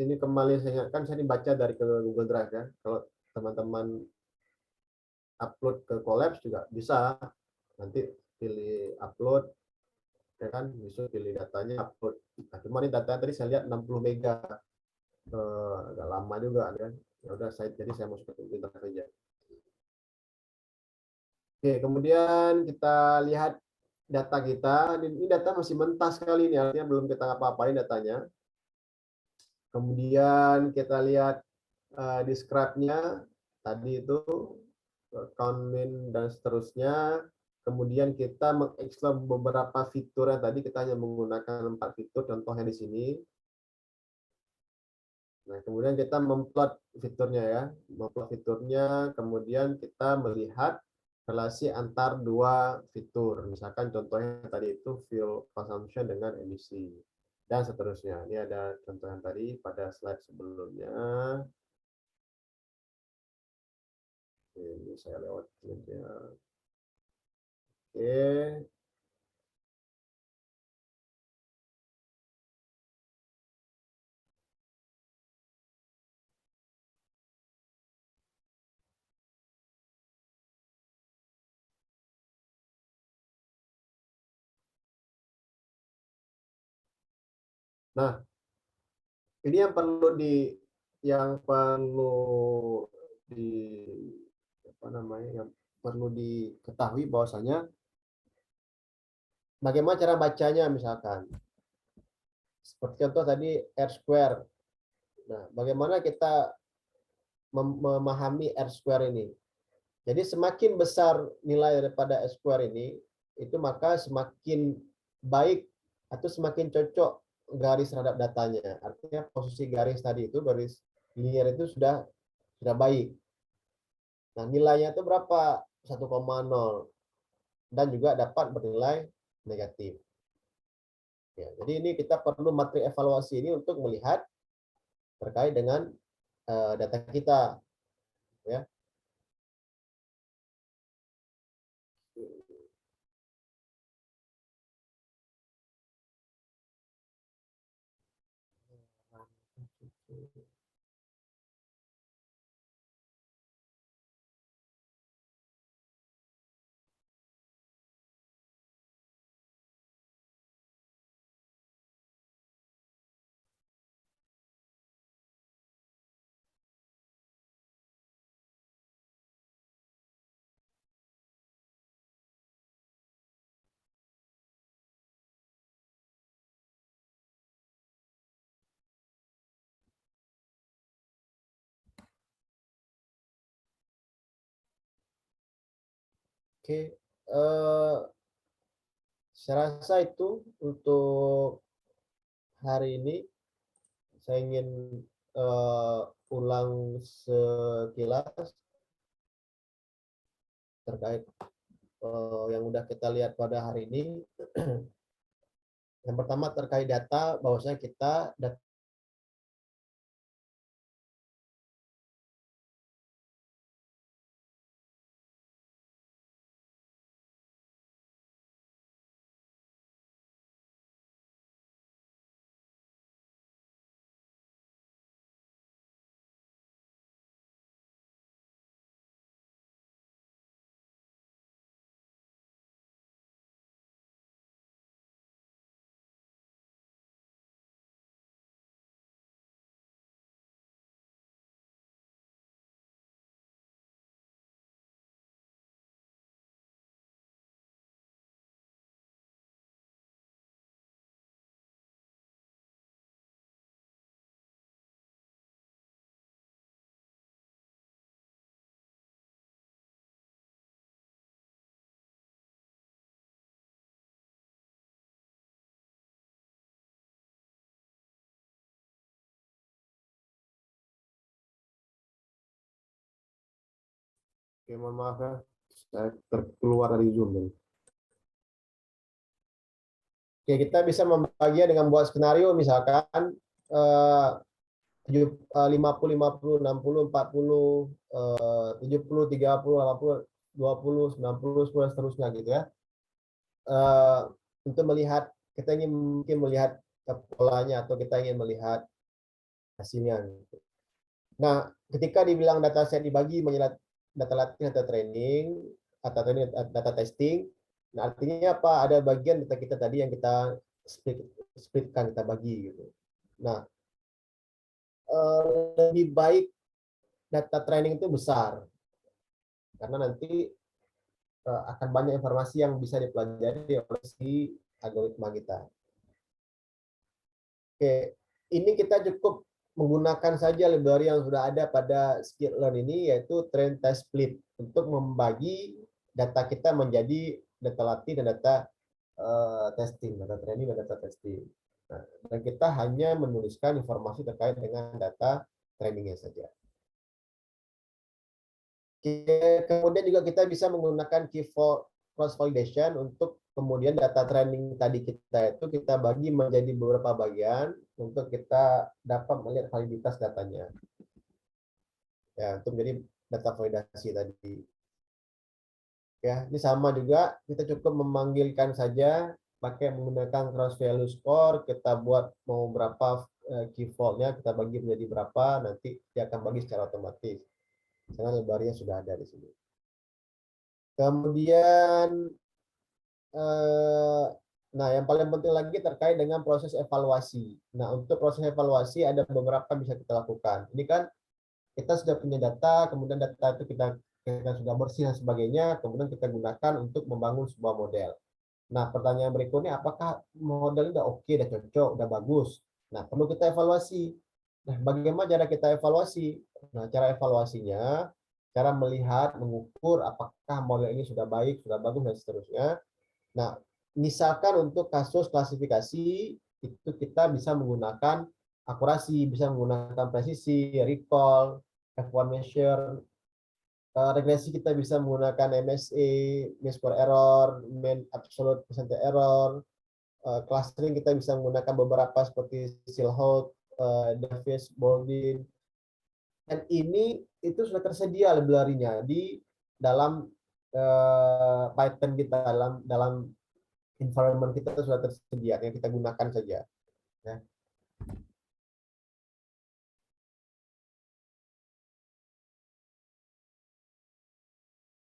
A: Ini kembali saya ingatkan, saya dibaca dari ke Google Drive ya. Kalau teman-teman upload ke Collabs juga bisa. Nanti pilih upload, ya kan, bisa pilih datanya upload. Nah, cuma ini datanya tadi saya lihat 60 mega, agak lama juga kan. Ya udah, jadi saya masuk ke Google Drive saja. Oke, kemudian kita lihat data kita. Ini data masih mentah sekali ini, artinya belum kita apa-apain datanya. Kemudian kita lihat describe-nya tadi itu count min dan seterusnya. Kemudian kita mengeksplor beberapa fitur yang tadi kita hanya menggunakan 4 fitur, contohnya di sini. Nah, kemudian kita memplot fiturnya ya, memplot fiturnya, kemudian kita melihat relasi antar dua fitur. Misalkan contohnya tadi itu fuel consumption dengan emisi dan seterusnya. Ini ada contoh yang tadi pada slide sebelumnya. Ini saya lewat saja. Oke. Nah, ini yang perlu di apa namanya, yang perlu diketahui bahwasanya bagaimana cara bacanya, misalkan seperti contoh tadi R square. Nah, bagaimana kita memahami R-square ini. Jadi semakin besar nilai daripada R-square ini, itu maka semakin baik atau semakin cocok garis terhadap datanya. Artinya posisi garis tadi itu, garis linear itu sudah baik. Nah, nilainya itu berapa? 1,0 dan juga dapat bernilai negatif. Ya, jadi ini kita perlu materi evaluasi ini untuk melihat terkait dengan data kita, ya. Oke, saya rasa itu untuk hari ini. Saya ingin ulang sekilas terkait yang udah kita lihat pada hari ini. Yang pertama terkait data, bahwasanya kita mohon maaf ya, saya terkeluar dari Zoom. Oke, kita bisa membaginya dengan buat skenario, misalkan 50, 50, 60, 40, 70, 30, 80, 20, 90, 10, dan seterusnya gitu ya. Untuk melihat, kita ingin mungkin melihat polanya atau kita ingin melihat hasilnya. Nah, ketika dibilang data set dibagi menjadi data latih, data training, data testing, nah artinya apa? Ada bagian data kita tadi yang kita splitkan, kita bagi gitu. Nah, lebih baik data training itu besar karena nanti akan banyak informasi yang bisa dipelajari oleh si algoritma kita. Oke, ini kita cukup menggunakan saja library yang sudah ada pada skitlearn ini, yaitu train test split, untuk membagi data kita menjadi data latih dan data testing, data training dan data testing. Nah, dan kita hanya menuliskan informasi terkait dengan data trainingnya saja. Kemudian juga kita bisa menggunakan key cross validation untuk kemudian data training tadi kita itu kita bagi menjadi beberapa bagian untuk kita dapat melihat validitas datanya. Ya, untuk menjadi data validasi tadi. Ya, ini sama juga, kita cukup memanggilkan saja pakai menggunakan cross value score, kita buat mau berapa key vault-nya, kita bagi menjadi berapa, nanti dia akan bagi secara otomatis. Karena library-nya sudah ada di sini. Kemudian nah, yang paling penting lagi terkait dengan proses evaluasi. Nah, untuk proses evaluasi ada beberapa bisa kita lakukan. Ini kan kita sudah punya data, kemudian data itu kita sudah bersih dan sebagainya, kemudian kita gunakan untuk membangun sebuah model. Nah, pertanyaan berikutnya, apakah model ini udah oke, udah cocok, udah bagus? Nah, perlu kita evaluasi. Nah, bagaimana cara kita evaluasi? Nah, cara evaluasinya, cara melihat, mengukur apakah model ini sudah baik, sudah bagus, dan seterusnya. Nah, misalkan untuk kasus klasifikasi, itu kita bisa menggunakan akurasi, bisa menggunakan presisi, recall, F1 measure, regresi kita bisa menggunakan MSE, mean square error, mean absolute percentage error, clustering kita bisa menggunakan beberapa seperti Silhouette, Davis, Baldwin, dan ini itu sudah tersedia library-nya di dalam Python kita, dalam environment kita itu sudah tersedia, yang kita gunakan saja. Ya.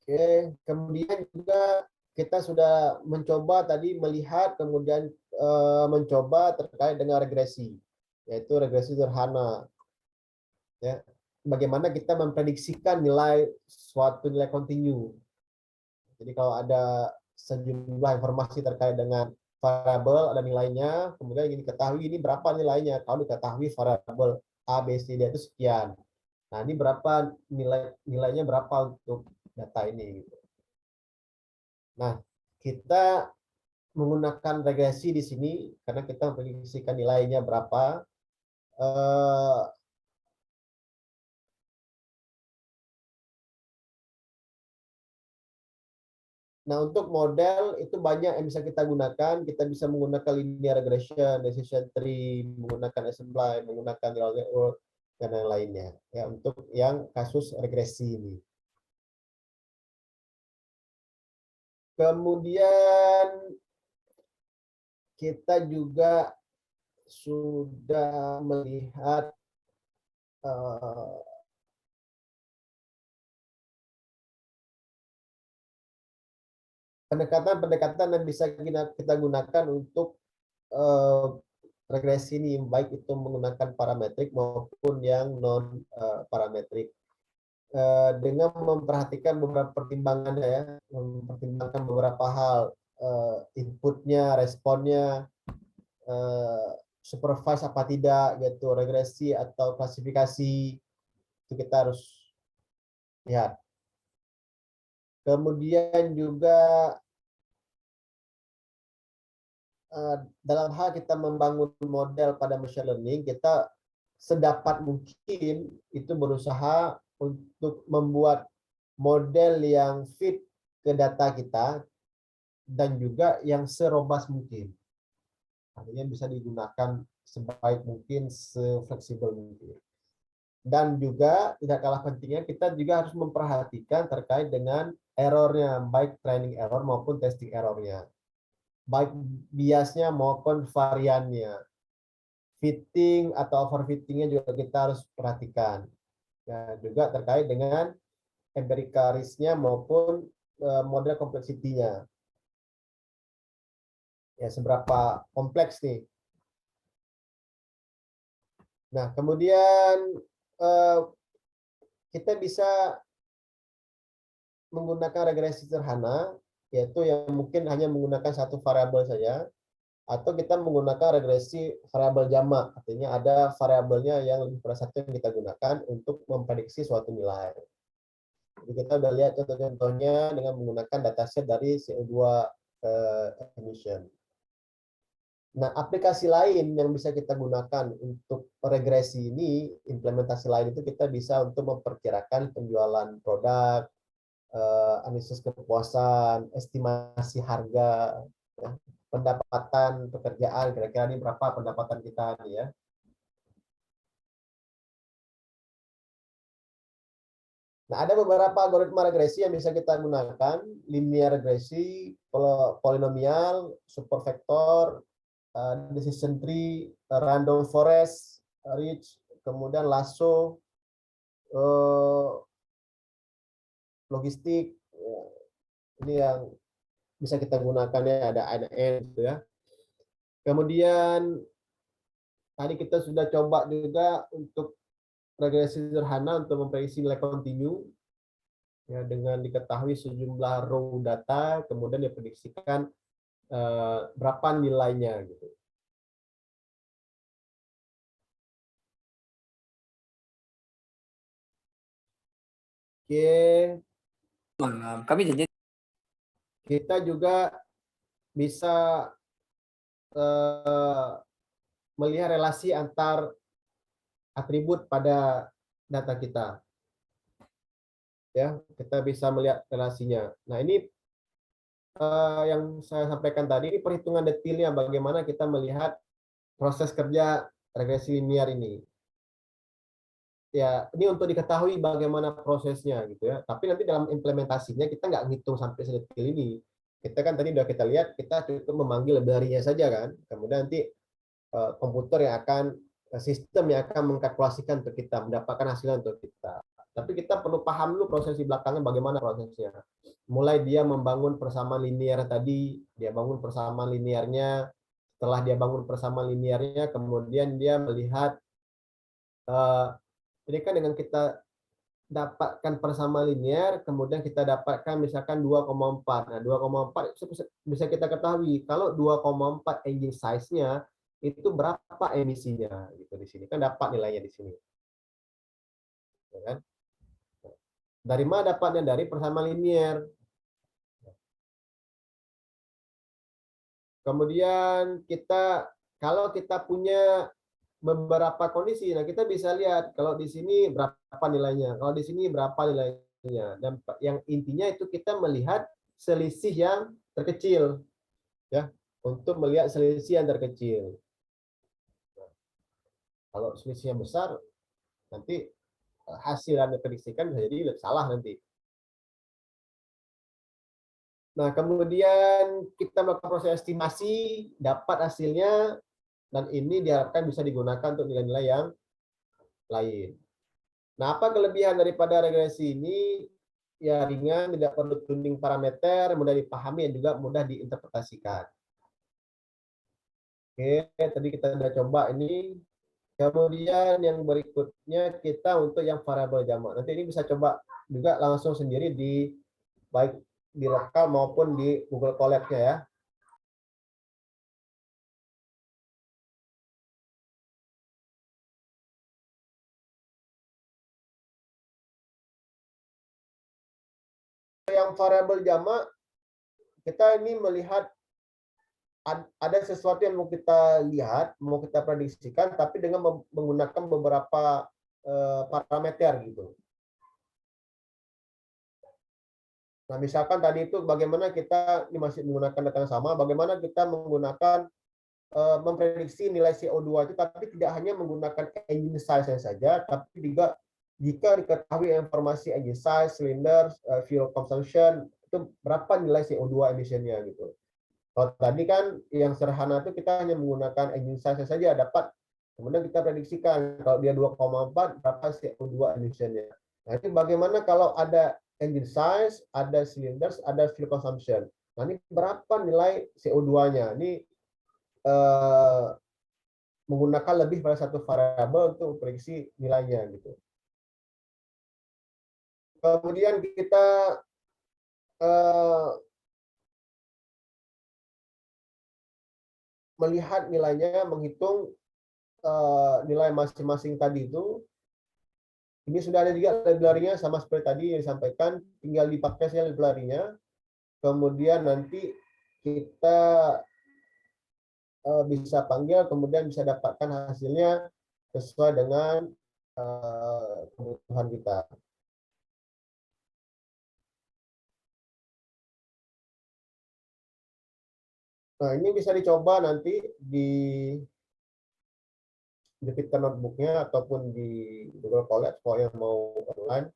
A: Oke, kemudian juga kita sudah mencoba tadi melihat, kemudian mencoba terkait dengan regresi, yaitu regresi sederhana. Ya, bagaimana kita memprediksikan nilai suatu nilai kontinu. Jadi kalau ada sejumlah informasi terkait dengan variabel, ada nilainya, kemudian ingin diketahui ini berapa nilainya. Kalau diketahui variabel A, B, C, D itu sekian. Nah, ini berapa nilainya berapa untuk data ini. Nah, kita menggunakan regresi di sini karena kita memprediksikan nilainya berapa. Eh, Nah, untuk model itu banyak yang bisa kita gunakan. Kita bisa menggunakan linear regression, decision tree, menggunakan assembly, menggunakan neural network, dan yang lainnya. Ya, untuk yang kasus regresi ini. Kemudian kita juga sudah melihat pendekatan-pendekatan yang bisa kita gunakan untuk regresi ini, baik itu menggunakan parametrik maupun yang non parametrik, dengan memperhatikan beberapa pertimbangannya, ya, mempertimbangkan beberapa hal, inputnya, responnya, supervise apa tidak, gitu, regresi atau klasifikasi, itu kita harus lihat. Kemudian juga dalam hal kita membangun model pada machine learning, kita sedapat mungkin itu berusaha untuk membuat model yang fit ke data kita dan juga yang serobas mungkin. Artinya bisa digunakan sebaik mungkin, sefleksibel mungkin. Dan juga tidak kalah pentingnya, kita juga harus memperhatikan terkait dengan errornya, baik training error maupun testing errornya, baik biasnya maupun variannya. Fitting atau overfittingnya juga kita harus perhatikan. Ya, juga terkait dengan empirical risk-nya maupun model kompleksitinya. Ya, seberapa kompleks nih. Nah, kemudian kita bisa menggunakan regresi sederhana, yaitu yang mungkin hanya menggunakan satu variabel saja, atau kita menggunakan regresi variabel jamak, artinya ada variabelnya yang lebih dari satu yang kita gunakan untuk memprediksi suatu nilai. Jadi kita udah lihat contoh-contohnya dengan menggunakan dataset dari CO2 emission. Nah, aplikasi lain yang bisa kita gunakan untuk regresi ini, implementasi lain itu kita bisa untuk memperkirakan penjualan produk, analisis kepuasan, estimasi harga, ya, pendapatan pekerjaan, kira-kira ini berapa pendapatan kita nih ya. Nah, ada beberapa algoritma regresi yang bisa kita gunakan, linear regresi, polinomial, supervektor, decision tree, random forest, rich, kemudian lasso, logistik. Ini yang bisa kita gunakan, ya, ada ANN gitu ya. Kemudian tadi kita sudah coba juga untuk regresi sederhana untuk memprediksi nilai kontinu, ya, dengan diketahui sejumlah row data, kemudian diprediksikan berapa nilainya gitu. Oke,
B: Malam. Kami janji.
A: kita juga bisa melihat relasi antar atribut pada data kita. Ya, kita bisa melihat relasinya. Nah, ini yang saya sampaikan tadi, ini perhitungan detailnya bagaimana kita melihat proses kerja regresi linear ini. Ya, ini untuk diketahui bagaimana prosesnya gitu ya. Tapi nanti dalam implementasinya kita nggak ngitung sampai sedetil ini. Kita kan tadi udah kita lihat, kita cukup memanggil library-nya saja kan. Kemudian nanti komputer yang akan sistem yang akan mengkalkulasikan untuk kita, mendapatkan hasilnya untuk kita. Tapi kita perlu paham dulu proses di belakangnya bagaimana prosesnya. Mulai dia membangun persamaan linear tadi, dia bangun persamaan linearnya, setelah dia bangun persamaan linearnya, kemudian dia melihat ini kan dengan kita dapatkan persamaan linear, kemudian kita dapatkan misalkan 2,4. Nah, 2,4 bisa kita ketahui kalau 2,4 engine size-nya itu berapa emisinya gitu di sini. Kan dapat nilainya di sini. Ya kan? Dari mana dapatnya? Dari persamaan linear. Kemudian kalau kita punya beberapa kondisi, nah kita bisa lihat kalau di sini berapa nilainya, kalau di sini berapa nilainya, dan yang intinya itu kita melihat selisih yang terkecil, ya, untuk melihat selisih yang terkecil. Kalau selisihnya besar, nanti hasil yang diprediksikan bisa jadi salah nanti. Nah, kemudian kita melakukan proses estimasi, dapat hasilnya, dan ini diharapkan bisa digunakan untuk nilai-nilai yang lain. Nah, apa kelebihan daripada regresi ini? Ya ringan, tidak perlu tuning parameter, mudah dipahami, dan juga mudah diinterpretasikan. Oke, tadi kita sudah coba ini. Kemudian yang berikutnya kita untuk yang variabel jamak. Nanti ini bisa coba juga langsung sendiri di baik di lokal maupun di Google Colab-nya ya. Yang variabel jamak, kita ini melihat ada sesuatu yang mau kita lihat, mau kita prediksikan, tapi dengan menggunakan beberapa parameter gitu. Nah, misalkan tadi itu bagaimana kita ini masih menggunakan data yang sama, bagaimana kita menggunakan memprediksi nilai CO2 itu, tapi tidak hanya menggunakan engine size saja, tapi juga jika diketahui informasi engine size, cylinder, fuel consumption, itu berapa nilai CO2 emisinya gitu. Kalau tadi kan yang sederhana itu kita hanya menggunakan engine size saja dapat, kemudian kita prediksikan kalau dia 2,4 berapa CO2 emisinya. Nah, ini bagaimana kalau ada engine size, ada cylinders, ada fuel consumption. Nah, ini berapa nilai CO2-nya? Ini menggunakan lebih pada satu variabel untuk prediksi nilainya gitu. Kemudian kita melihat nilainya, menghitung nilai masing-masing tadi itu. Ini sudah ada juga library-nya sama seperti tadi yang disampaikan, tinggal dipakai saja library-nya. Kemudian nanti kita bisa panggil, kemudian bisa dapatkan hasilnya sesuai dengan kebutuhan kita. Nah, ini bisa dicoba nanti di Jupyter Notebook-nya ataupun di Google Colab kalau yang mau online.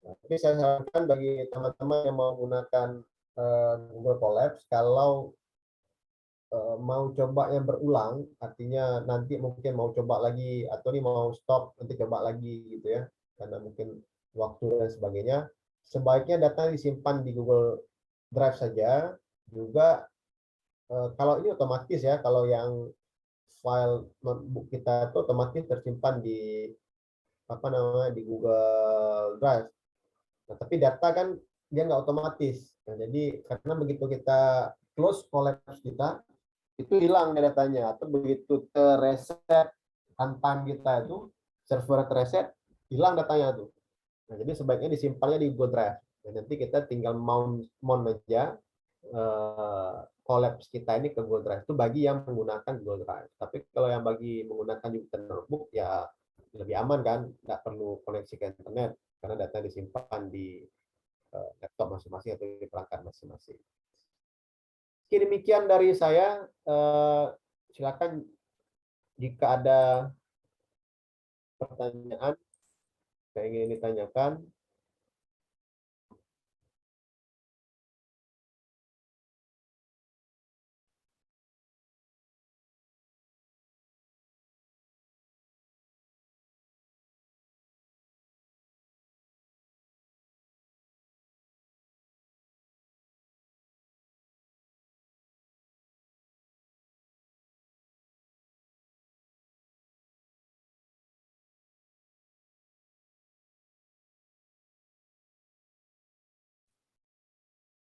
A: Nah, tapi saya sarankan bagi teman-teman yang mau menggunakan Google Colab, kalau mau coba yang berulang, artinya nanti mungkin mau coba lagi atau ini mau stop nanti coba lagi gitu ya, karena mungkin waktu dan sebagainya, sebaiknya data disimpan di Google Drive saja. Juga kalau ini otomatis ya, kalau yang file notebook kita itu otomatis tersimpan di apa namanya di Google Drive. Nah, tapi data kan dia nggak otomatis. Nah, jadi karena begitu kita close collapse kita, itu hilang datanya, atau begitu terreset runtime kita itu server terreset, hilang datanya tuh. Nah, jadi sebaiknya disimpannya di Google Drive. Dan nanti kita tinggal mount meja collapse kita ini ke Google Drive. Itu bagi yang menggunakan Google Drive. Tapi kalau yang bagi menggunakan Jupyter Notebook ya lebih aman kan, nggak perlu koneksi ke internet karena data disimpan di laptop masing-masing atau di perangkat masing-masing. Oke, demikian dari saya. Silakan jika ada pertanyaan yang ingin ditanyakan.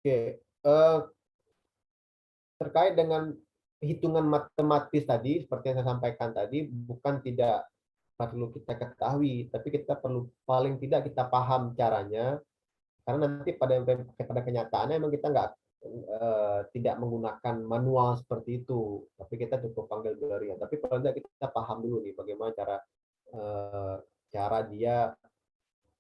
A: Oke, terkait dengan hitungan matematis tadi, seperti yang saya sampaikan tadi, bukan tidak perlu kita ketahui, tapi kita perlu paling tidak kita paham caranya, karena nanti pada kenyataannya memang kita nggak tidak menggunakan manual seperti itu, tapi kita cukup panggil belajar. Tapi paling tidak kita paham dulu nih bagaimana cara dia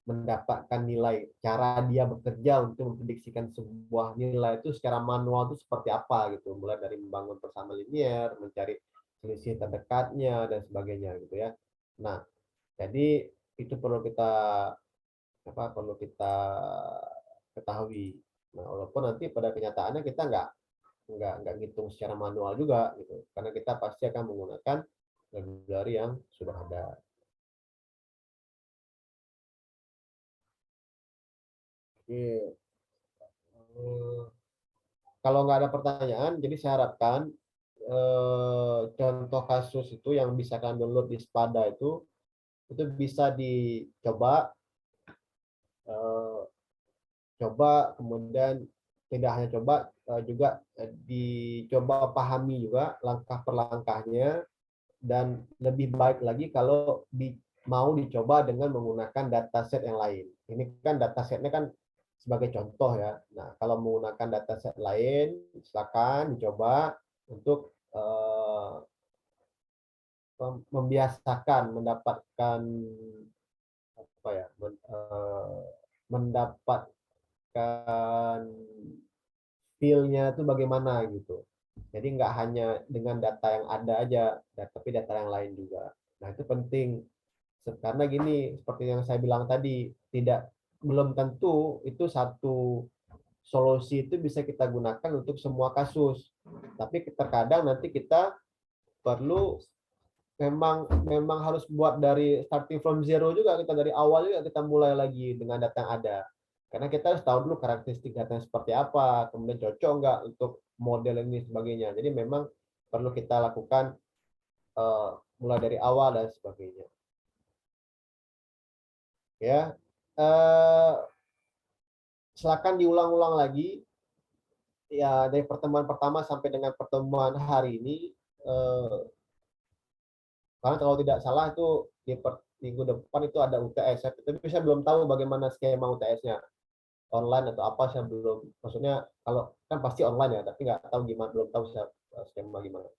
A: mendapatkan nilai, cara dia bekerja untuk memprediksikan sebuah nilai itu secara manual itu seperti apa gitu, mulai dari membangun persamaan linier, mencari selisih terdekatnya dan sebagainya gitu ya. Nah, jadi itu perlu kita ketahui. Nah, walaupun nanti pada kenyataannya kita nggak ngitung secara manual juga gitu, karena kita pasti akan menggunakan library yang sudah ada. Oke. Kalau nggak ada pertanyaan, jadi saya harapkan contoh kasus itu yang bisa kalian download di Spada itu bisa dicoba, eh, kemudian tidak hanya coba, juga dicoba pahami juga langkah per langkahnya, dan lebih baik lagi kalau mau dicoba dengan menggunakan dataset yang lain. Ini kan datasetnya kan sebagai contoh ya. Nah, kalau menggunakan dataset lain, silakan dicoba untuk membiasakan mendapatkan apa ya, mendapatkan feel-nya itu bagaimana gitu. Jadi nggak hanya dengan data yang ada aja, tapi data yang lain juga. Nah, itu penting. Karena gini, seperti yang saya bilang tadi, belum tentu itu satu solusi itu bisa kita gunakan untuk semua kasus. Tapi terkadang nanti kita perlu memang harus buat dari starting from zero juga, kita dari awal juga kita mulai lagi dengan data yang ada. Karena kita harus tahu dulu karakteristik data yang seperti apa, kemudian cocok nggak untuk model ini sebagainya. Jadi memang perlu kita lakukan mulai dari awal dan sebagainya. Ya, silakan diulang-ulang lagi ya dari pertemuan pertama sampai dengan pertemuan hari ini. Eh, Karena kalau tidak salah itu di minggu depan itu ada UTS. Tapi saya belum tahu bagaimana skema UTS-nya, online atau apa, saya belum. Maksudnya kalau kan pasti online ya, tapi nggak tahu gimana, belum tahu saya skema gimana.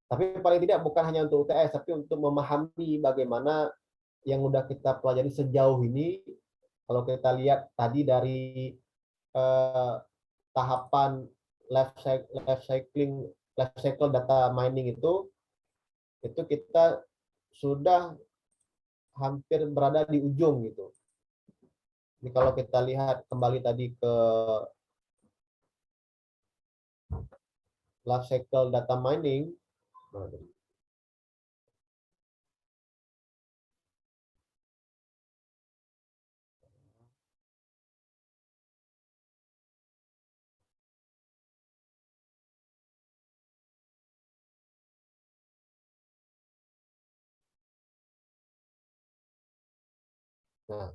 A: Tapi paling tidak bukan hanya untuk UTS, tapi untuk memahami bagaimana yang udah kita pelajari sejauh ini. Kalau kita lihat tadi dari eh, tahapan life cycle data mining itu kita sudah hampir berada di ujung gitu. Ini kalau kita lihat kembali tadi ke life cycle data mining, nah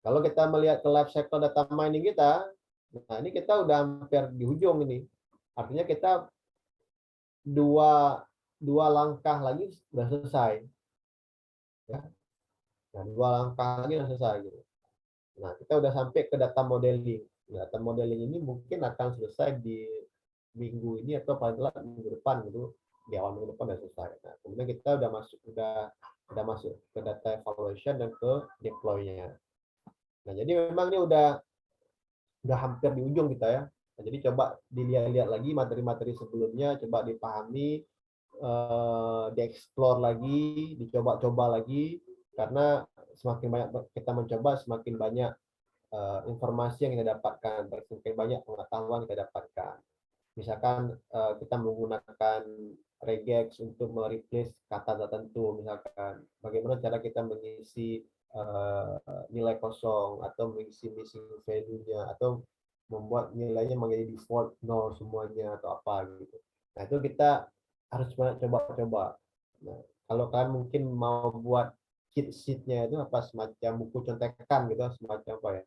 A: kalau kita melihat ke life cycle data mining kita, nah ini kita udah hampir di ujung ini. Artinya kita dua langkah lagi sudah selesai. Ya. Nah, dua langkah lagi sudah selesai. Gitu. Nah, kita udah sampai ke data modeling. Data modeling ini mungkin akan selesai di minggu ini atau paling lambat minggu depan gitu. Di awal minggu depan udah selesai. Nah, kemudian kita udah masuk ke data evaluation dan ke deploy-nya. Nah, jadi memang ini udah hampir di ujung kita ya. Nah, jadi coba dilihat-lihat lagi materi-materi sebelumnya, coba dipahami, dieksplor lagi, dicoba-coba lagi, karena semakin banyak kita mencoba, semakin banyak informasi yang kita dapatkan, semakin banyak pengetahuan yang kita dapatkan. Misalkan kita menggunakan regex untuk mereplace kata tertentu, misalkan bagaimana cara kita mengisi nilai kosong atau mengisi missing value-nya atau membuat nilainya menjadi default nol semuanya atau apa gitu. Nah, itu kita harus coba-coba. Nah, kalau kalian mungkin mau buat cheat sheet-nya itu apa semacam buku contekan gitu, semacam apa ya?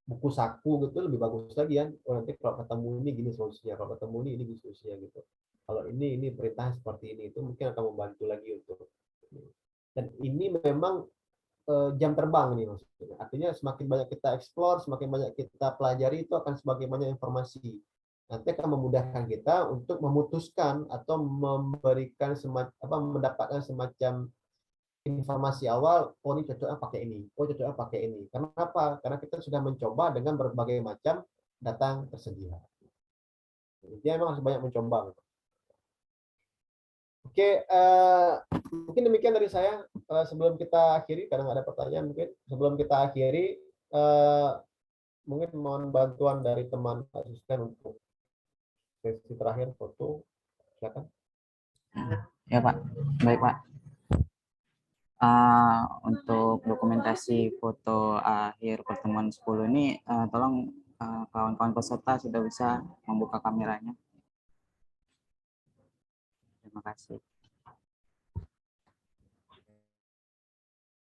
A: Buku saku gitu lebih bagus lagi kan. Oh, nanti kalau ketemu ini gini solusinya, kalau ketemu ini solusinya gitu. Kalau ini perintah seperti ini itu mungkin akan membantu lagi untuk. Dan ini memang jam terbang nih maksudnya. Artinya semakin banyak kita explore, semakin banyak kita pelajari itu akan semakin banyak informasi. Nanti akan memudahkan kita untuk memutuskan atau memberikan mendapatkan semacam informasi awal, oh ini cocoknya pakai ini, oh cocoknya pakai ini. Karena apa? Karena kita sudah mencoba dengan berbagai macam data yang tersedia. Jadi memang harus banyak mencoba. Oke, mungkin demikian dari saya. Sebelum kita akhiri, karena nggak ada pertanyaan mungkin. Sebelum kita akhiri, mungkin mohon bantuan dari teman asisten untuk sesi terakhir foto. Silakan.
C: Ya Pak, baik Pak. Untuk dokumentasi foto akhir pertemuan 10 ini, tolong kawan-kawan peserta sudah bisa membuka kameranya. Terima kasih.